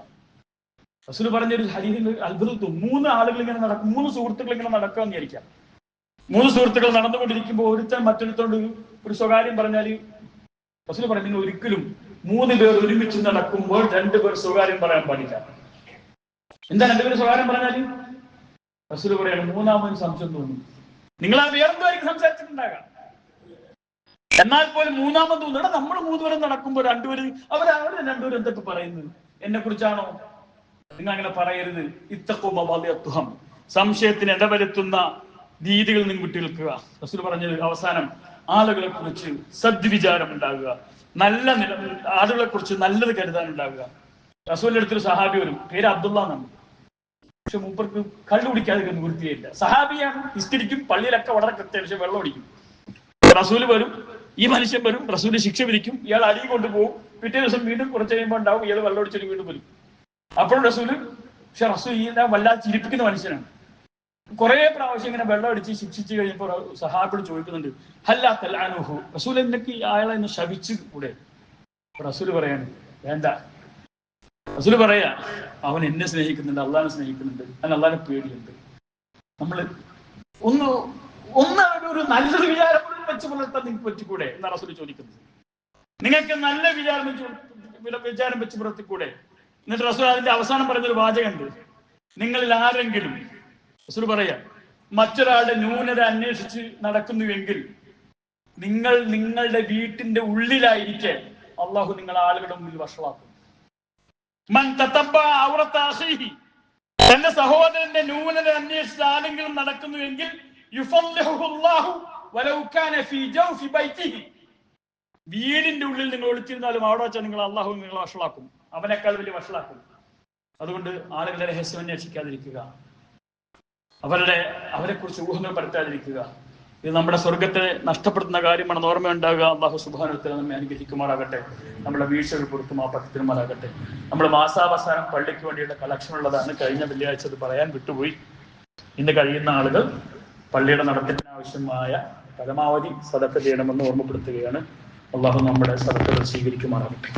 റസൂല് പറഞ്ഞൊരു ഹദീസിൽ അത്ഭുതത്വം, 3 ആളുകൾ ഇങ്ങനെ നടക്കും, 3 സുഹൃത്തുക്കൾ ഇങ്ങനെ നടക്കാന്ന് വിചാരിക്കാം. 3 സുഹൃത്തുക്കൾ നടന്നുകൊണ്ടിരിക്കുമ്പോൾ ഒരുത്തൻ മറ്റൊരുത്തോണ്ട് ഒരു സ്വകാര്യം പറഞ്ഞാൽ റസൂല് പറഞ്ഞു, നിങ്ങൾ ഒരിക്കലും 3 പേർ ഒരുമിച്ച് നടക്കുമ്പോൾ 2 പേർ സ്വകാര്യം പറയാൻ പാടില്ല. എന്താ 2 പേര് സ്വകാര്യം പറഞ്ഞാല്? റസൂല് പറയാണ്, മൂന്നാമതൊരു സംശയം തോന്നും. നിങ്ങൾ ആ വേറെന്തായിരിക്കും സംസാരിച്ചിട്ടുണ്ടാകാം, എന്നാൽ പോലും മൂന്നാമത് തോന്നുന്നു, നമ്മൾ 3 പേരും നടക്കുമ്പോൾ 2 പേര് അവര് 2 പേരും എന്തൊക്കെ പറയുന്നത്, എന്നെ കുറിച്ചാണോ? നിങ്ങൾ അങ്ങനെ പറയരുത്. ഇത്തഖൂ മവാദിഅത്തുഹം, സംശയത്തിന് ഇടവരുത്തുന്ന രീതികൾ നിങ്ങൾ വിട്ടു നിൽക്കുക. റസൂൽ പറഞ്ഞത് അവസാനം, ആളുകളെ കുറിച്ച് സദ്വിചാരം ഉണ്ടാകുക, ആളുകളെ കുറിച്ച് നല്ലത് കരുതാനുണ്ടാകുക. റസൂലിന്റെ അടുത്തൊരു സഹാബി വരും, പേര് അബ്ദുള്ള എന്നാണ്. പക്ഷെ മൂപ്പർക്ക് കള്ളു കുടിക്കാതെ നിവൃത്തിയില്ല. സഹാബിയാണ്, ഇസ്തിരിക്കും, പള്ളിയിലൊക്കെ വളരെ കൃത്യം വെള്ളം അടിക്കും. റസൂല് വരും, ഈ മനുഷ്യൻ വരും, റസൂല് ശിക്ഷ വിധിക്കും, ഇയാൾ അടി കൊണ്ടുപോകും. പിറ്റേ ദിവസം വീണ്ടും കുറച്ച് കഴിയുമ്പോൾ ഉണ്ടാവും, ഇയാൾ വെള്ളം അടിച്ചിട്ട് വീണ്ടും വരും. അപ്പോഴും റസൂല്, പക്ഷെ റസൂൽ വല്ലാതെ ചിരിപ്പിക്കുന്ന മനുഷ്യനാണ്. കുറെ പ്രാവശ്യം ഇങ്ങനെ വെള്ളം അടിച്ച് ശിക്ഷിച്ചു കഴിഞ്ഞപ്പോൾ സഹാബിയോട് ചോദിക്കുന്നുണ്ട്, ഹല്ലാ തൽഅനുഹു, റസൂൽ എന്നൊക്കെ അയാളെ ഒന്ന് ശപിച്ചു കൂടെ? റസൂല് പറയാണ്, വേണ്ട. റസൂല് പറയാ, അവൻ എന്നെ സ്നേഹിക്കുന്നുണ്ട്, അള്ളാഹിനെ സ്നേഹിക്കുന്നുണ്ട്, അവൻ അള്ളാഹിനെ പേടിയുണ്ട്. നമ്മള് ഒന്ന് ഒരു നല്ലൊരു വിചാരം വെച്ച് പുലർത്താൻ നിങ്ങൾക്ക് പറ്റിക്കൂടെ എന്നാ റസൂല് ചോദിക്കുന്നത്. നിങ്ങൾക്ക് നല്ല വിചാരം വെച്ച് പുലർത്തിക്കൂടെ? എന്നിട്ട് റസൂൽ അതിന്റെ അവസാനം പറഞ്ഞൊരു വാചകമുണ്ട്, നിങ്ങളിൽ ആരെങ്കിലും, റസൂൽ പറയാ, മറ്റൊരാളുടെ ന്യൂനത അന്വേഷിച്ച് നടക്കുന്നുവെങ്കിൽ നിങ്ങൾ നിങ്ങളുടെ വീട്ടിന്റെ ഉള്ളിലായിരിക്കെ അള്ളാഹു നിങ്ങൾ ആളുകളുടെ മുന്നിൽ വഷളാക്കും. മൻ തതബ്ബഅ ഔറത അഖീഹി, തന്റെ സഹോദരന്റെ ന്യൂനത അന്വേഷിച്ച് ആരെങ്കിലും നടക്കുന്നുവെങ്കിൽ യുഫല്ലിഹുഹു അല്ലാഹു വലൗ കാന ഫീ ജൗഫി ബൈതിഹി, വീടിന്റെ ഉള്ളിൽ നിങ്ങൾ ഒളിച്ചിരുന്നാലും അവിടെ വെച്ചാൽ നിങ്ങൾ അള്ളാഹു നിങ്ങളെ വഷളാക്കും, അവനേക്കാൾ വലിയ വഷളാക്കും. അതുകൊണ്ട് ആളുകളുടെ രഹസ്യം അന്വേഷിക്കാതിരിക്കുക, അവരെ കുറിച്ച് ഊഹങ്ങൾ പരത്താതിരിക്കുക. ഇത് നമ്മുടെ സ്വർഗത്തെ നഷ്ടപ്പെടുത്തുന്ന കാര്യമാണെന്ന് ഓർമ്മയുണ്ടാകുക. അല്ലാഹു സുബ്ഹാനഹു വ തആല നമ്മെ അനുഗ്രഹിക്കുമാറാകട്ടെ, നമ്മുടെ വീഴ്ചകൾ പുറത്തു മാപ്പാക്കിത്തരുമാറാകട്ടെ. നമ്മുടെ മാസാവസാനം പള്ളിക്ക് വേണ്ടിയുള്ള കളക്ഷൻ ഉള്ളതാണ്. കഴിഞ്ഞ വെള്ളിയാഴ്ച അത് പറയാൻ വിട്ടുപോയി. ഇന്ന് കഴിയുന്ന ആളുകൾ പള്ളിയുടെ നടത്തിപ്പിന് ആവശ്യമായ പരമാവധി സദഖ ചെയ്യണമെന്ന് ഓർമ്മപ്പെടുത്തുകയാണ്. അല്ലാഹു നമ്മുടെ സദഖകൾ സ്വീകരിക്കുമാറാകട്ടെ.